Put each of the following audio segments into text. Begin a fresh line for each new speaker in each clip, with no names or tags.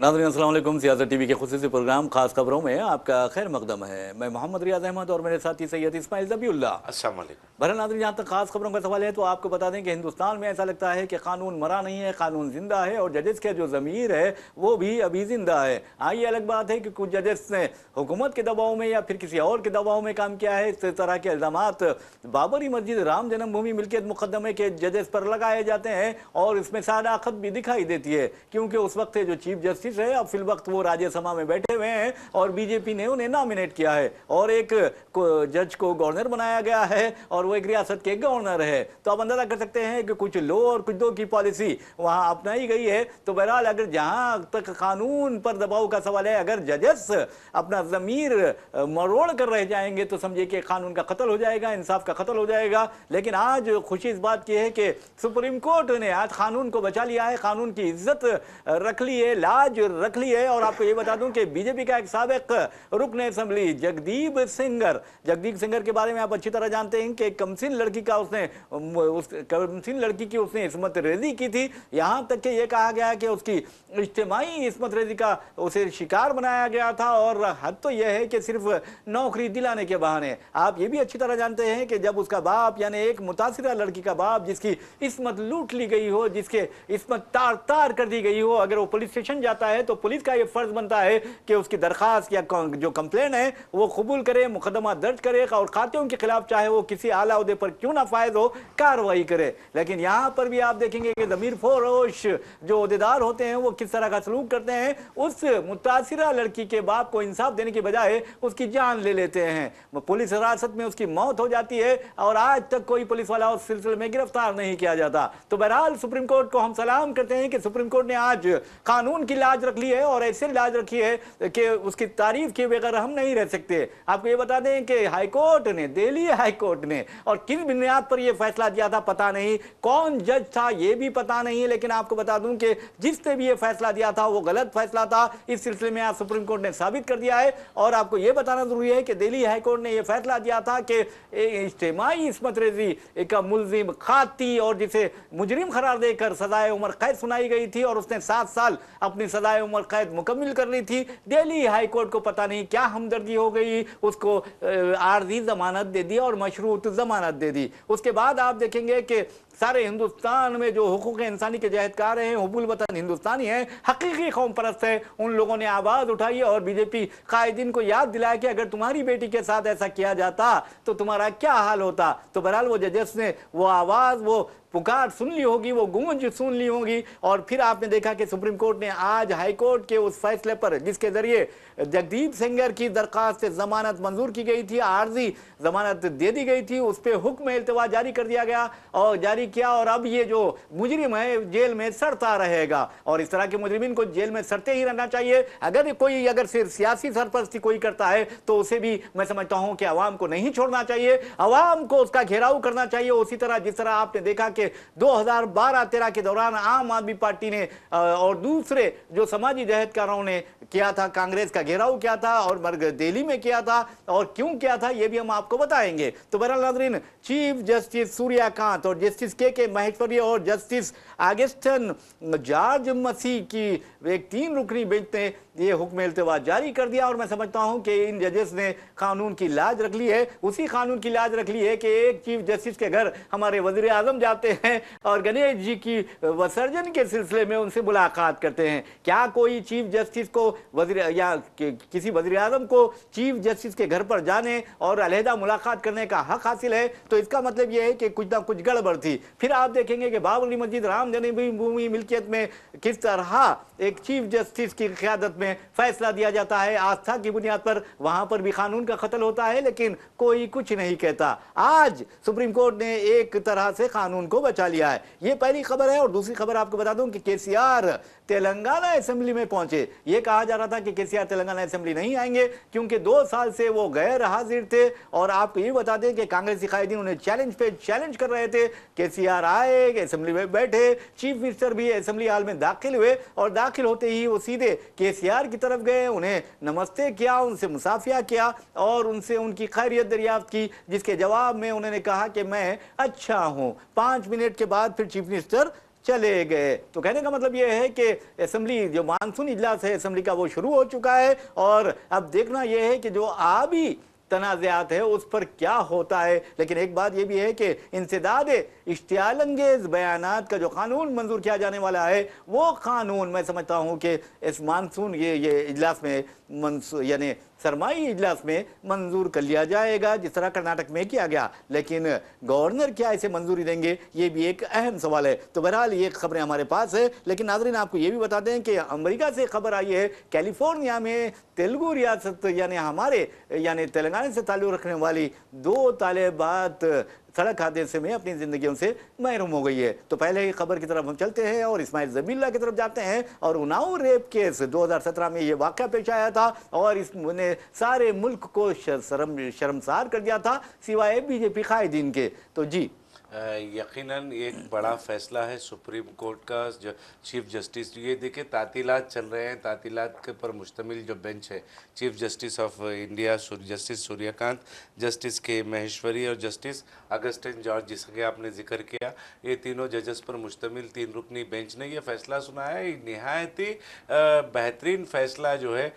नाज़रीन अस्सलाम वालेकुम। सियासत टीवी के खुसूसी प्रोग्राम खास खबरों में आपका खैर मकदम है। मैं मोहम्मद रियाज अहमद और मेरे साथी सैयद इस्माइल ज़बीउल्लाह।
अस्सलाम वालेकुम।
बहरहाल नाज़रीन, जहाँ तक खास खबरों का सवाल है तो आपको बता दें कि हिंदुस्तान में ऐसा लगता है कि कानून मरा नहीं है, कानून जिंदा है और जजेस का जो ज़मीर है वो भी अभी जिंदा है। हाँ, ये अलग बात है कि कुछ जजेस ने हुकूमत के दबाव में या फिर किसी और के दबाव में काम किया है। इस तरह के इल्ज़ामात बाबरी मस्जिद, राम जन्मभूमि मिल्कियत मुकदमे के जजेस पर लगाए जाते हैं और इसमें सदाकत भी दिखाई देती है, क्योंकि उस वक्त जो चीफ जस्टिस है अब फिल वक्त वो राज्यसभा में बैठे हुए हैं और बीजेपी ने उन्हें नॉमिनेट किया है और एक जज को गवर्नर बनाया गया है और वो एक रियासत के गवर्नर है। तो आप अंदाजा कर सकते हैं कि कुछ लो और कुछ दो की पॉलिसी वहां अपनाई गई है। तो बहरहाल अगर जहां तक कानून पर दबाव का सवाल है, अगर जजेस अपना जमीर मरोड़ कर रह जाएंगे तो समझिए कि कानून का कत्ल हो जाएगा, इंसाफ का कत्ल हो जाएगा। लेकिन आज खुशी इस बात की है कि सुप्रीम कोर्ट ने आज कानून को बचा लिया है, कानून की इज्जत रख ली है, लाज रख ली है। और आपको ये बता दूं कि बीजेपी का एक साबिक रुकन असेंबली जगदीप सिंगर के बारे में आप अच्छी तरह जानते हैं कि कमसिन लड़की का उसने इस्मत रेजी की थी। यहां तक कि यह कहा गया कि उसकी इज्तिमाई इस्मत रेजी का उसे शिकार बनाया गया था और हद तो यह है कि सिर्फ नौकरी दिलाने के बहाने। आप ये भी अच्छी तरह जानते हैं कि जब उसका बाप यानी एक मुतासिरा लड़की का बाप जिसकी इस्मत लूट ली गई हो, जिसके इस्मत तार तार कर दी गई हो, अगर वो पुलिस स्टेशन जाता है तो पुलिस का ये फर्ज बनता है कि उसकी दरखास्त या जो कंप्लेन है वो कबूल करे, मुकदमा दर्ज करे और खातियों के खिलाफ चाहे वो किसी आला ओहदे पर क्यों ना फायद हो कार्रवाई करे। लेकिन यहां पर भी आप देखेंगे कि ज़मीर फरोश जो ओहदेदार होते हैं वो किस तरह का सलूक करते हैं। उस मुतासिरा लड़की के बाप को इंसाफ देने के बजाय उसकी जान ले लेते हैं, पुलिस हिरासत में उसकी मौत हो जाती है और आज तक कोई पुलिस वाला उस सिलसिले में गिरफ्तार नहीं किया जाता। तो बहरहाल सुप्रीम कोर्ट को हम सलाम करते हैं कि सुप्रीम कोर्ट ने आज कानून की लाज रख ली है और ऐसे लाज रखी है कि उसकी तारीफ किए बगैर हम नहीं रह सकते। आपको ये बता दें कि हाईकोर्ट ने, दिल्ली हाईकोर्ट ने, और किस बुनियाद पर यह फैसला दिया था पता नहीं, कौन जज था ये भी पता नहीं, लेकिन आपको बता दूं कि जिसने भी यह फैसला दिया था वो गलत फैसला था। इस सिलसिले में आज सुप्रीम कोर्ट ने साबित कर दिया है। और आपको यह बताना जरूरी है कि दिल्ली हाईकोर्ट ने यह फैसला दिया था कि इज्तिमाई इस्मत रेजी का मुलजिम खाती और जिसे मुजरिम करार देकर सजाए उम्र कैद सुनाई गई थी और उसने 7 साल अपनी सजाए उम्र कैद मुकम्मिल कर ली थी। दिल्ली हाईकोर्ट को पता नहीं क्या हमदर्दी हो गई, उसको आर्जी जमानत दे दी और मशरूत जमानत दे दी। उसके बाद आप देखेंगे कि सारे हिंदुस्तान में जो हुकूक इंसानी के जहदकार हैं, हुबुल वतन हिंदुस्तानी हैं, हकीकी कौम परस्त है, उन लोगों ने आवाज उठाई और बीजेपी कायदीन को याद दिलाया कि अगर तुम्हारी बेटी के साथ ऐसा किया जाता तो तुम्हारा क्या हाल होता। तो बहरहाल वो जजेस ने वो आवाज, वो पुकार सुन ली होगी, वो गूंज सुन ली होगी। और फिर आपने देखा कि सुप्रीम कोर्ट ने आज हाई कोर्ट के उस फैसले पर जिसके जरिए जगदीप सिंगर की दरखास्त से जमानत मंजूर की गई थी, आर्जी जमानत दे दी गई थी, उस पर हुक्म इल्तवा जारी कर दिया गया और जारी किया। और अब ये जो मुजरिम है जेल में सड़ता रहेगा और इस तरह के मुजरिमीन को जेल में सड़ते ही रहना चाहिए। अगर सिर्फ सियासी सरपरस्ती कोई करता है तो उसे भी मैं समझता हूं कि अवाम को नहीं छोड़ना चाहिए, अवाम को उसका घेराव करना चाहिए। उसी तरह जिस तरह आपने देखा कि 2012-13 के दौरान आम आदमी पार्टी ने और दूसरे जो समाजी जहदकारों ने किया था, कांग्रेस का घेराव किया था और मर्ग दिल्ली में किया था और क्यों किया था ये भी हम आपको बताएंगे। तो बहरहाल नाज़रीन, चीफ जस्टिस सूर्यकांत और जस्टिस के महेश्वरी और जस्टिस ऑगस्टिन जॉर्ज मसीह की एक 3 रुकनी बेंच ने ये हुक्म इल्तवा जारी कर दिया। और मैं समझता हूं कि इन जजेस ने कानून की लाज रख ली है, उसी कानून की लाज रख ली है कि एक चीफ जस्टिस के घर हमारे वजीर आजम जाते हैं और गणेश जी की विसर्जन के सिलसिले में उनसे मुलाकात करते हैं। क्या कोई चीफ जस्टिस को किसी वजीर आजम को चीफ जस्टिस के घर पर जाने और अलहदा मुलाकात करने का हक हासिल है? तो इसका मतलब यह है कि कुछ ना कुछ गड़बड़ थी। फिर आप देखेंगे कि बाबरी मस्जिद, राम जन्मभूमि मिल्कियत में किस तरह एक चीफ जस्टिस की क़यादत में फैसला दिया जाता है आस्था की बुनियाद पर, वहां पर भी कानून का कत्ल होता है लेकिन कोई कुछ नहीं कहता। आज सुप्रीम कोर्ट ने एक तरह से कानून को बचा लिया है। ये पहली खबर है। और दूसरी खबर आपको बता दूं कि केसीआर तेलंगाना असेंबली में पहुंचे। यह कहा जा रहा था कि केसीआर तेलंगाना असेंबली नहीं आएंगे क्योंकि 2 साल से वो गैर हाजिर थे। और आपको ये बता दें कि कांग्रेसी कायदीन उन्हें चैलेंज पे चैलेंज कर रहे थे। केसीआर आए, असेंबली में बैठे, चीफ मिनिस्टर भी असेंबली हॉल में दाखिल हुए और दाखिल होते ही वो सीधे केसीआर की तरफ गए, उन्हें नमस्ते किया, उनसे मुसाफिया किया और उनसे उनकी खैरियत दरियाफ्त की, जिसके जवाब में उन्होंने कहा कि मैं अच्छा हूं। 5 मिनट के बाद फिर चीफ मिनिस्टर चले गए। तो कहने का मतलब यह है कि असेंबली जो मानसून इजलास है असेंबली का वो शुरू हो चुका है और अब देखना यह है कि जो आबी तनाज़ात है उस पर क्या होता है। लेकिन एक बात यह भी है कि इंसदाद इश्तियालंगेज बयानात का जो कानून मंजूर किया जाने वाला है वो कानून मैं समझता हूं कि इस मानसून ये इजलास में यानी सरमाई इजलास में मंजूर कर लिया जाएगा जिस तरह कर्नाटक में किया गया। लेकिन गवर्नर क्या इसे मंजूरी देंगे ये भी एक अहम सवाल है। तो बहरहाल ये खबरें हमारे पास है। लेकिन नाजरीन आपको ये भी बता दें कि अमेरिका से खबर आई है कैलिफोर्निया में तेलुगु रियासत यानी हमारे यानी तेलंगाना से ताल्लुक़ रखने वाली 2 तालिबात सड़क हादसे में अपनी जिंदगियों से महरूम हो गई है। तो पहले ही खबर की तरफ हम चलते हैं और इस्माइल ज़बीउल्लाह की तरफ जाते हैं। और उन्नाव रेप केस 2017 में ये वाक़या पेश आया था और इसने सारे मुल्क को शर्मसार कर दिया था सिवाय बीजेपी कायदीन के। तो जी
यकीनन एक बड़ा फैसला है सुप्रीम कोर्ट का। जो चीफ जस्टिस ये देखिए तातीलात चल रहे हैं, तातीलात के पर मुश्तमिल जो बेंच है chief justice of India justice Suryakant, justice के महेश्वरी और जस्टिस अगस्टिन जॉर्ज जिसका आपने जिक्र किया, ये तीनों जजेस पर मुश्तमिल 3 रुकनी बेंच ने ये फैसला सुना है। निहायत ही बेहतरीन फैसला जो है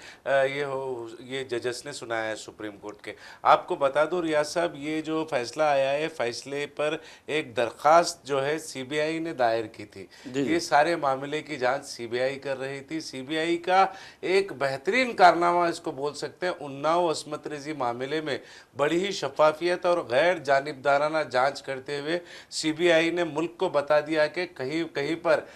ये जजेस ने सुनाया है सुप्रीम कोर्ट के। आपको बता दो रियाज साहब ये जो फैसला आया है फैसले पर एक दरखास्त जो है सीबीआई ने दायर की थी। ये सारे मामले की जांच सीबीआई कर रही थी। सीबीआई का एक बेहतरीन कारनामा इसको बोल सकते हैं। उन्नाव अस्मत रेजी मामले में बड़ी ही शफाफियत और गैर जानिबदाराना जांच करते हुए सीबीआई ने मुल्क को बता दिया कि कहीं कहीं पर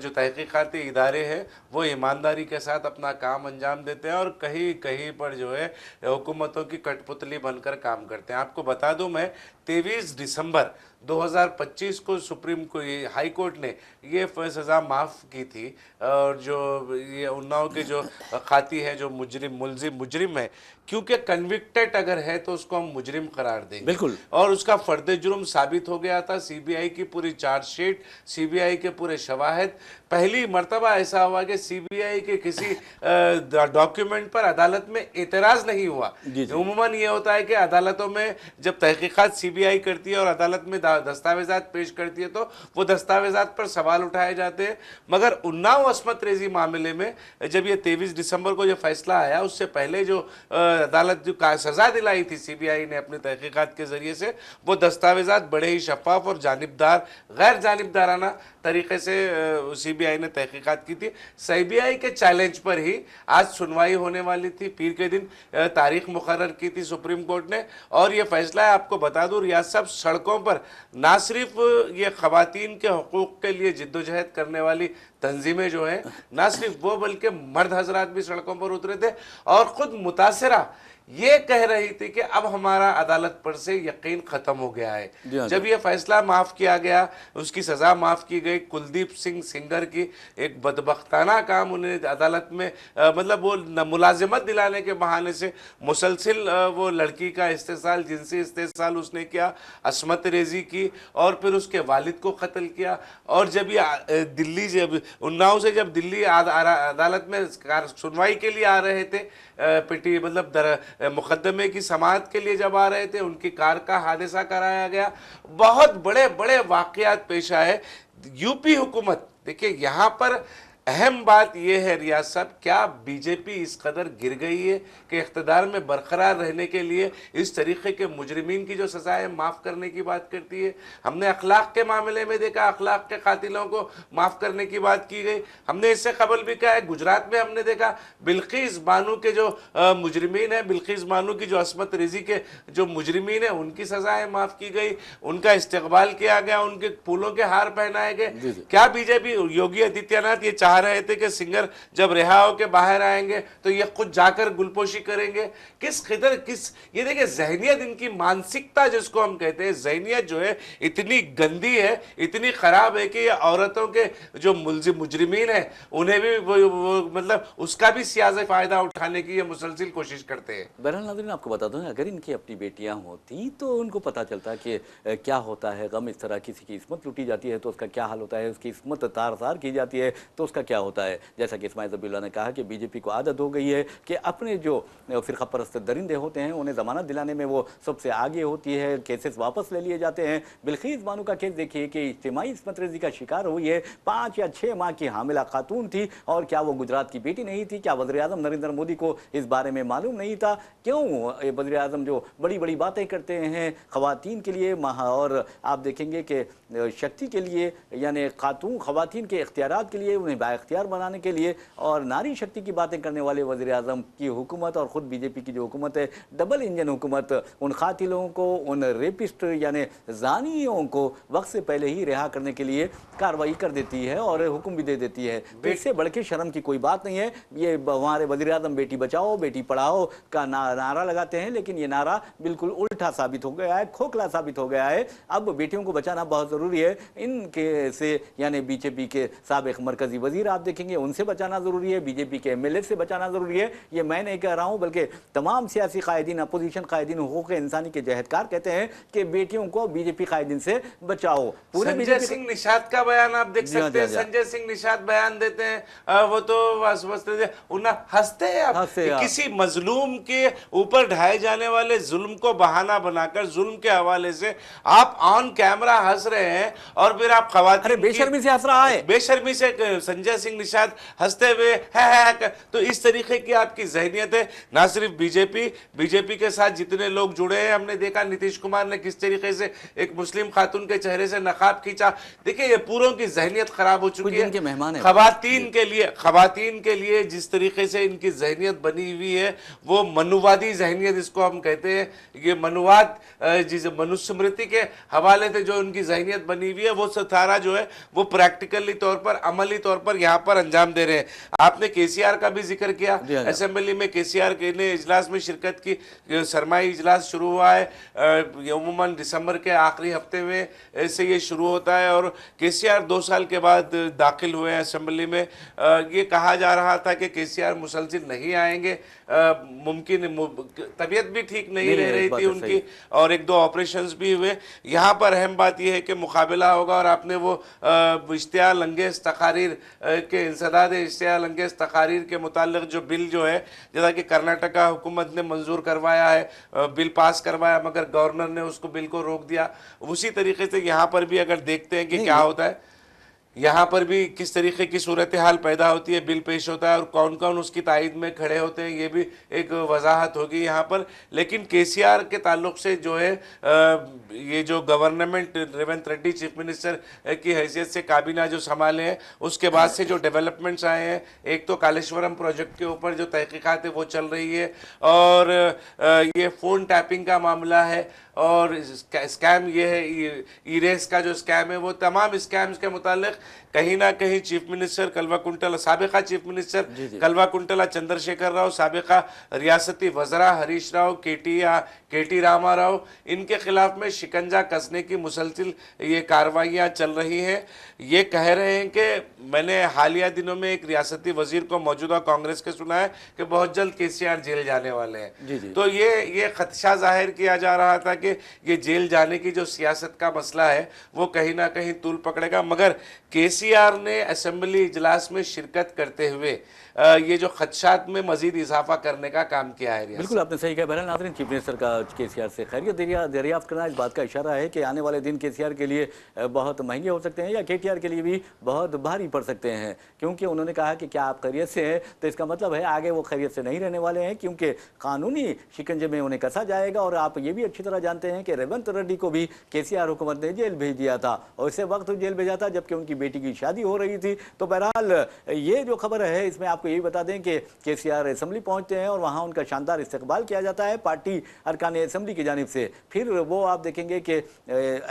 जो तहकीकाती इदारे हैं वो ईमानदारी के साथ अपना काम अंजाम देते हैं और कहीं कहीं पर जो है हुकूमतों की कठपुतली बनकर काम करते हैं। आपको बता दूं मैं 23 दिसंबर 2025 को सुप्रीम को हाई कोर्ट ने ये सज़ा माफ़ की थी और जो ये उन्नाव के जो खाती है जो मुजरिम है क्योंकि कन्विक्टेड अगर है तो उसको हम मुजरिम करार देंगे
बिल्कुल
और उसका फर्द जुर्म साबित हो गया था। सीबीआई की पूरी चार्जशीट, सीबीआई के पूरे शवाहिद, पहली मर्तबा ऐसा हुआ कि सीबीआई के किसी डॉक्यूमेंट पर अदालत में एतराज़ नहीं हुआ। उमूमन ये होता है कि अदालतों में जब तहकीकात सीबीआई करती है और अदालत में दस्तावेजात पेश करती है तो वो दस्तावेजात पर सवाल उठाए जाते हैं। मगर उन्नाव अस्मत रेजी मामले में जब ये 23 दिसंबर को जो फैसला आया उससे पहले जो अदालत जो सजा दिलाई थी सीबीआई ने अपने तहकीकात के जरिए से वो दस्तावेजात बड़े ही शफाफ और जानिबदार गैर जानिबदाराना तरीके से सीबीआई ने तहकीकात की थी। सीबीआई के चैलेंज पर ही आज सुनवाई होने वाली थी। पीर के दिन तारीख मुकर्रर की थी सुप्रीम कोर्ट ने और ये फैसला है। आपको बता दूं रियाज साहब सड़कों पर ना सिर्फ ये खवातीन के हकूक़ के लिए जिद्दोजहद करने वाली तंजीमें जो हैं ना सिर्फ वो बल्कि मर्द हजरात भी सड़कों पर उतरे थे और ख़ुद मुतासिरा ये कह रही थी कि अब हमारा अदालत पर से यकीन ख़त्म हो गया है। जब ये फैसला माफ़ किया गया, उसकी सज़ा माफ़ की गई। कुलदीप सिंह सेंगर की एक बदबख्ताना काम उन्हें अदालत में मतलब वो मुलाजिमत दिलाने के बहाने से मुसलसिल वो लड़की का इस्तेसाल, जिनसी इस्तेसाल उसने किया, अस्मत रेजी की और फिर उसके वालिद को कत्ल किया। और जब ये दिल्ली जब उन्नाव से जब दिल्ली अदालत में सुनवाई के लिए आ रहे थे पिटी मतलब मुकदमे की समाअत के लिए जब आ रहे थे उनकी कार का हादसा कराया गया। बहुत बड़े बड़े वाक़यात पेश आए। यूपी हुकूमत देखिए यहाँ पर अहम बात यह है रियाज साहब, क्या बीजेपी इस कदर गिर गई है कि इख्तिदार में बरकरार रहने के लिए इस तरीके के मुजरिमीन की जो सजाएं माफ़ करने की बात करती है। हमने अखलाक के मामले में देखा, अखलाक के कातिलों को माफ़ करने की बात की गई। हमने इससे कबल भी कहा है गुजरात में हमने देखा बिल्किस बानो के जो मुजरिमीन हैं, बिल्किस बानो की जो अस्मत रेजी के जो मुजरिमीन हैं उनकी सजाएँ माफ़ की गई, उनका इस्तकबाल किया गया, उनके फूलों के हार पहनाए गए। क्या बीजेपी योगी आदित्यनाथ ये चाह रहे थे कि सिंगर जब रिहा होकर बाहर आएंगे तो ये खुद जाकर गुलपोशी करेंगे? किस खिदर किस ये देखिए जहनियत, इनकी मानसिकता जिसको हम कहते हैं जहनियत जो है इतनी गंदी है, इतनी खराब है कि ये औरतों के जो मुजरिमीन है उन्हें भी वो मतलब उसका भी सियासी फायदा उठाने की ये मुसलसिल कोशिश करते हैं।
बहरहाल नाज़रीन आपको बता दूं अगर इनकी अपनी बेटियां होती तो उनको पता चलता कि क्या होता है गम। इस तरह किसी की इस्मत लूटी जाती है तो उसका क्या हाल होता है, उसकी इस्मत तार तार की जाती है तो उसका क्या होता है। जैसा कि इस्माइल ज़बीउल्लाह ने कहा कि बीजेपी को आदत हो गई है कि अपने जो फ़िरक़ा परस्त दरिंदे होते हैं उन्हें ज़मानत दिलाने में वो सबसे आगे होती है, केसेस वापस ले लिए जाते हैं। बिल्किस बानो का केस देखिए कि इज्तिमाई इस्मत रेज़ी का शिकार हुई है, 5 या 6 माह की हामिला खातून थी, और क्या वो गुजरात की बेटी नहीं थी? क्या वज़ीर-ए-आज़म नरेंद्र मोदी को इस बारे में मालूम नहीं था? क्यों वज़ीर-ए-आज़म जो बड़ी-बड़ी बातें करते हैं ख़वातीन के लिए, और आप देखेंगे कि शक्ति के लिए, यानी ख़वातीन के इख्तियारात के लिए, उन्हें बाइख्तियार बनाने के लिए, और नारी शक्ति की बातें करने वाले वज़ीर-ए-आज़म की हुकूमत और ख़ुद बीजेपी की जो हुकूमत है, डबल इंजन हुकूमत, उन कातिलों को, उन रेपिस्ट यानी ज़ानियों को वक्त से पहले ही रिहा करने के लिए कार्रवाई कर देती है और हुक्म भी दे देती है। तो इससे बढ़ के शर्म की कोई बात नहीं है। ये हमारे वज़ीर-ए-आज़म बेटी बचाओ बेटी पढ़ाओ का नारा लगाते हैं, लेकिन ये नारा बिल्कुल उल्टा साबित हो गया है, खोखला साबित हो गया है। अब बेटियों को बचाना बहुत ज़रूरी है। इनके से यानी बीजेपी के साबिक़ मरकज़ी वज़ीर आप देखेंगे, उनसे बचाना ज़रूरी है, बीजेपी के एमएलए से बचाना ज़रूरी है। ये मैं नहीं कह रहा हूँ, बल्कि तमाम सियासी कायदीन, अपोजिशन कायदीन, हुकूक़ इंसानी के जहदकार कहते हैं कि बेटियों को बीजेपी कायदीन से बचाओ। पूरे
संजय सिंह निषाद का बयान आप देख सकते हैं। संजय सिंह निषाद बयान देते हैं, वो तो हंसते हैं आप। किसी मजलूम के ऊपर ढाए जाने वाले जुल्म को बहाना बनाकर जुल्म के हवाले से आप ऑन कैमरा हंस रहे हैं, और फिर आप ख़वातीन
बेशर्मी से हंस रहा है,
बेशर्मी से संजय सिंह निषाद हंसते हुए है। तो इस तरीके की आपकी ज़हनियत है। ना सिर्फ बीजेपी के साथ जितने लोग जुड़े हैं, हमने देखा नीतीश कुमार ने किस तरीके से एक मुस्लिम खातून के चेहरे से नकाब खींचा। देखिए, ये पूरों की ज़हनियत खराब हो चुकी है। ख़वातीन के लिए जिस तरीके से इनकी ज़हनियत बनी हुई है, वो मनुवादी ज़हनियत इसको हम कहते हैं। ये मनुवाद, जिस मनुस्मृति के हवाले से जो उनकी ज़हनियत बनी हुई है, वो सारा जो है वो प्रैक्टिकली तौर पर, अमली तौर पर यहाँ पर अंजाम दे रहे हैं। आपने केसीआर का भी जिक्र किया। असेंबली में केसीआर ने इजलास में शिरकत की। सरमाई इजलास शुरू हुआ है, अमूमन दिसंबर के आखिरी हफ्ते में से ये शुरू होता है, और केसीआर 2 साल के बाद दाखिल हुए हैं असेंबली में। ये कहा जा रहा था कि केसीआर मुसलसिल नहीं आएंगे, मुमकिन तबीयत भी ठीक नहीं रह रही थी उनकी, और 1-2 ऑपरेशंस भी हुए। यहाँ पर अहम बात यह है कि मुकाबला होगा, और आपने वो इश्तिहार लंगेज़ तकारीर के इंसदाद इश्तिहार लंगेज़ तकारीर के मुताल्लिक़ जो बिल जो है, जैसा कि कर्नाटका हुकूमत ने मंजूर करवाया है, बिल पास करवाया, मगर गवर्नर ने उसको बिल को रोक दिया। उसी तरीके से यहाँ पर भी अगर देखते हैं कि क्या होता है, यहाँ पर भी किस तरीके की सूरत हाल पैदा होती है, बिल पेश होता है और कौन कौन उसकी तायद में खड़े होते हैं, ये भी एक वजाहत होगी यहाँ पर। लेकिन केसीआर के ताल्लुक से जो है, ये जो government Revanth Reddy chief minister की हैसियत से काबीना जो संभाले हैं, उसके बाद से जो डेवलपमेंट्स आए हैं, एक तो कालेश्वरम प्रोजेक्ट के ऊपर जो तहकीकात है वो चल रही है, और ये फ़ोन टैपिंग का मामला है, और स्कैम ये है, इरेस का जो स्कैम है, वो तमाम स्कैम्स के मुतालिक कहीं ना कहीं चीफ मिनिस्टर कल्वाकुंतला, साबिका चीफ मिनिस्टर कल्वाकुंतला चंद्रशेखर राव, साबिका रियासती वज़रा हरीश राव, केटी रामा राव, इनके खिलाफ में शिकंजा कसने की मुसलसिल ये कार्रवाइयाँ चल रही हैं। ये कह रहे हैं कि मैंने हालिया दिनों में एक रियासती वजीर को मौजूदा कांग्रेस के सुना है कि बहुत जल्द केसीआर जेल जाने वाले हैं। तो ये खदशा जाहिर किया जा रहा था कि ये जेल जाने की जो सियासत का मसला है वो कहीं ना कहीं तूल पकड़ेगा, मगर केसीआर ने असेंबली इजलास में शिरकत करते हुए ये जो खदशात में मजीद इजाफा करने का काम किया है।
बिल्कुल आपने सही कहा। बहरहाल नाज़रीन, चीफ मिनिस्टर का केसीआर से खैरियत दरियाफ्त करना इस बात का इशारा है कि आने वाले दिन केसीआर के लिए बहुत महंगे हो सकते हैं, या केटीआर के लिए भी बहुत भारी पड़ सकते हैं, क्योंकि उन्होंने कहा कि क्या आप खैरियत से हैं, तो इसका मतलब है आगे वो खैरियत से नहीं रहने वाले हैं, क्योंकि कानूनी शिकंजे में उन्हें कसा जाएगा। और आप ये भी अच्छी तरह जानते हैं कि रेवंत रेड्डी को भी केसीआर हुकूमत ने जेल भेज दिया था, और इसे वक्त जेल भेजा था जबकि उनकी बेटी की शादी हो रही थी। तो बहरहाल ये जो खबर है, इसमें आपको यही बता दें कि केसीआर असेंबली पहुंचते हैं और वहां उनका शानदार इस्तकबाल किया जाता है पार्टी अरकान असेंबली की जानिब से। फिर वो आप देखेंगे कि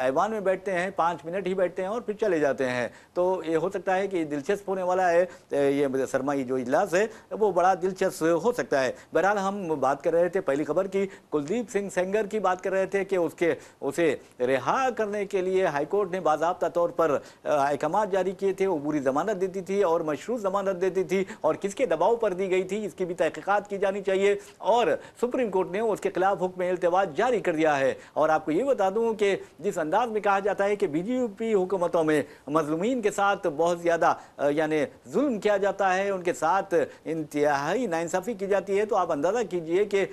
ऐवान में बैठते हैं, 5 मिनट ही बैठते हैं और फिर चले जाते हैं। तो ये हो सकता है कि दिलचस्प होने वाला है, ये सरमाई जो इजलास है वो बड़ा दिलचस्प हो सकता है। बहरहाल हम बात कर रहे थे पहली खबर की, कुलदीप सिंह सेंगर की बात कर रहे थे कि उसे रिहा करने के लिए हाईकोर्ट ने बाज़ाब्ता तौर पर हाईकमान इल्जामात जारी किए थे वो पूरी जमानत देती थी और मशरूत जमानत देती थी और किसके दबाव पर दी गई थी, इसकी भी तहकीकात की जानी चाहिए। और सुप्रीम कोर्ट ने उसके खिलाफ हुक्म इल्तिवाज जारी कर दिया है। और आपको ये बता दूं कि जिस अंदाज में कहा जाता है कि बीजेपी हुकूमतों में मजलूमीन के साथ बहुत ज़्यादा यानी जुल्म किया जाता है, उनके साथ इंतहाई नाइंसाफ़ी की जाती है, तो आप अंदाज़ा कीजिए कि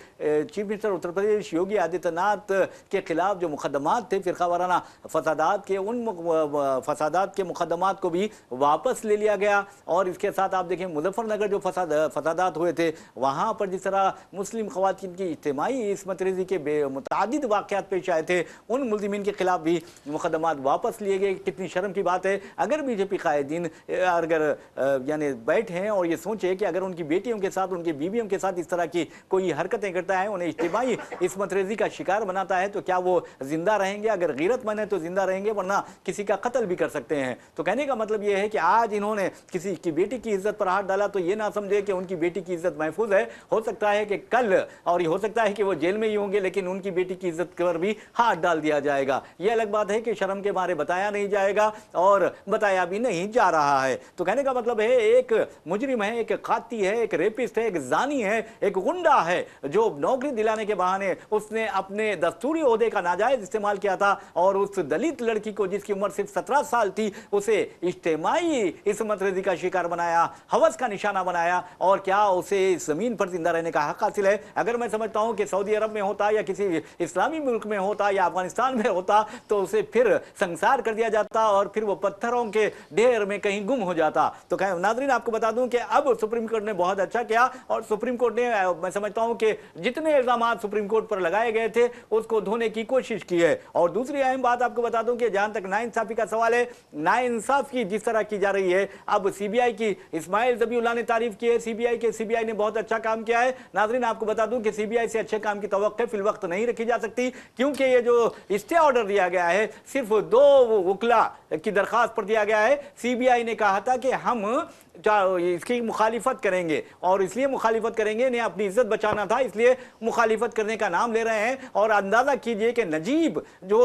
चीफ मिनिस्टर उत्तर प्रदेश योगी आदित्यनाथ के खिलाफ जो मुकदमात थे फ़िरका वाराना फसादात के, उन फसादात के मुकदमात को भी वापस ले लिया गया। और इसके साथ आप देखें मुजफ्फरनगर जो फसादात हुए थे वहाँ पर जिस तरह मुस्लिम ख़वातीन की इज्तिमाई इस्मत रेज़ी के बेमुतादिद वाक़यात पेश आए थे, उन मुल्ज़िमीन के खिलाफ भी मुकदमात वापस लिए गए। कितनी शर्म की बात है। अगर बीजेपी कायदीन अगर यानी बैठे हैं और ये सोचे कि अगर उनकी बेटियों के साथ, उनकी बीवियों के साथ इस तरह की कोई हरकतें करता है, उन्हें इज्तिमाई इस्मत रेज़ी का शिकार बनाता है, तो क्या वो जिंदा रहेंगे? अगर गैरतमंद है तो जिंदा रहेंगे, वरना किसी का कत्ल भी कर सकते हैं। तो कहने का मतलब ये है कि आज इन्होंने किसी की बेटी की इज्जत पर हाथ डाला तो ये ना समझे कि उनकी बेटी की इज्जत महफूज है। हो सकता है कि कल, और ये हो सकता है कि वो जेल में ही होंगे, लेकिन उनकी बेटी की इज्जत पर भी हाथ डाल दिया जाएगा। ये अलग बात है कि शर्म के मारे बताया नहीं जाएगा और बताया भी नहीं जा रहा है। तो कहने का मतलब है एक मुजरिम है, एक काती है, एक रेपिस्ट है, एक जानी है, एक गुंडा है, जो नौकरी दिलाने के बहाने उसने अपने दस्तूरी ओहदे का नाजायज इस्तेमाल किया था और उस दलित लड़की को जिसकी उम्र सिर्फ 17 साल थी उसे इज्तिमाई इस्मत रेज़ी का शिकार बनाया, हवस का निशाना बनाया। और क्या उसे इस जमीन पर जिंदा रहने का हक हासिल है? अगर मैं समझता हूं कि सऊदी अरब में होता या किसी इस्लामी मुल्क में होता या अफगानिस्तान में होता तो उसे फिर संसार कर दिया जाता और फिर वो पत्थरों के ढेर में कहीं गुम हो जाता। तो नाज़रीन आपको बता दूं कि अब सुप्रीम कोर्ट ने बहुत अच्छा किया और सुप्रीम कोर्ट ने, मैं समझता हूं कि जितने इल्जामात सुप्रीम कोर्ट पर लगाए गए थे उसको धोने की कोशिश की है। और दूसरी अहम बात आपको बता दूं कि जहां तक नाइंसाफी का सवाल है, नाइंसाफ की जिस तरह की जा रही है, अब सीबीआई की इस्माइल ज़बीउल्लाह ने तारीफ की है, सीबीआई ने बहुत अच्छा काम किया है। नाज़रीन आपको बता दूं कि सीबीआई से अच्छे काम की तवक्को फिल वक्त नहीं रखी जा सकती, क्योंकि ये जो स्टे ऑर्डर दिया गया है सिर्फ 2 वकला की दरखास्त पर दिया गया है। सीबीआई ने कहा था कि हम इसकी मुखालिफत करेंगे और इसलिए मुखालिफत करेंगे, इन्हें अपनी इज्जत बचाना था इसलिए मुखालिफत करने का नाम ले रहे हैं। और अंदाजा कीजिए कि नजीब जो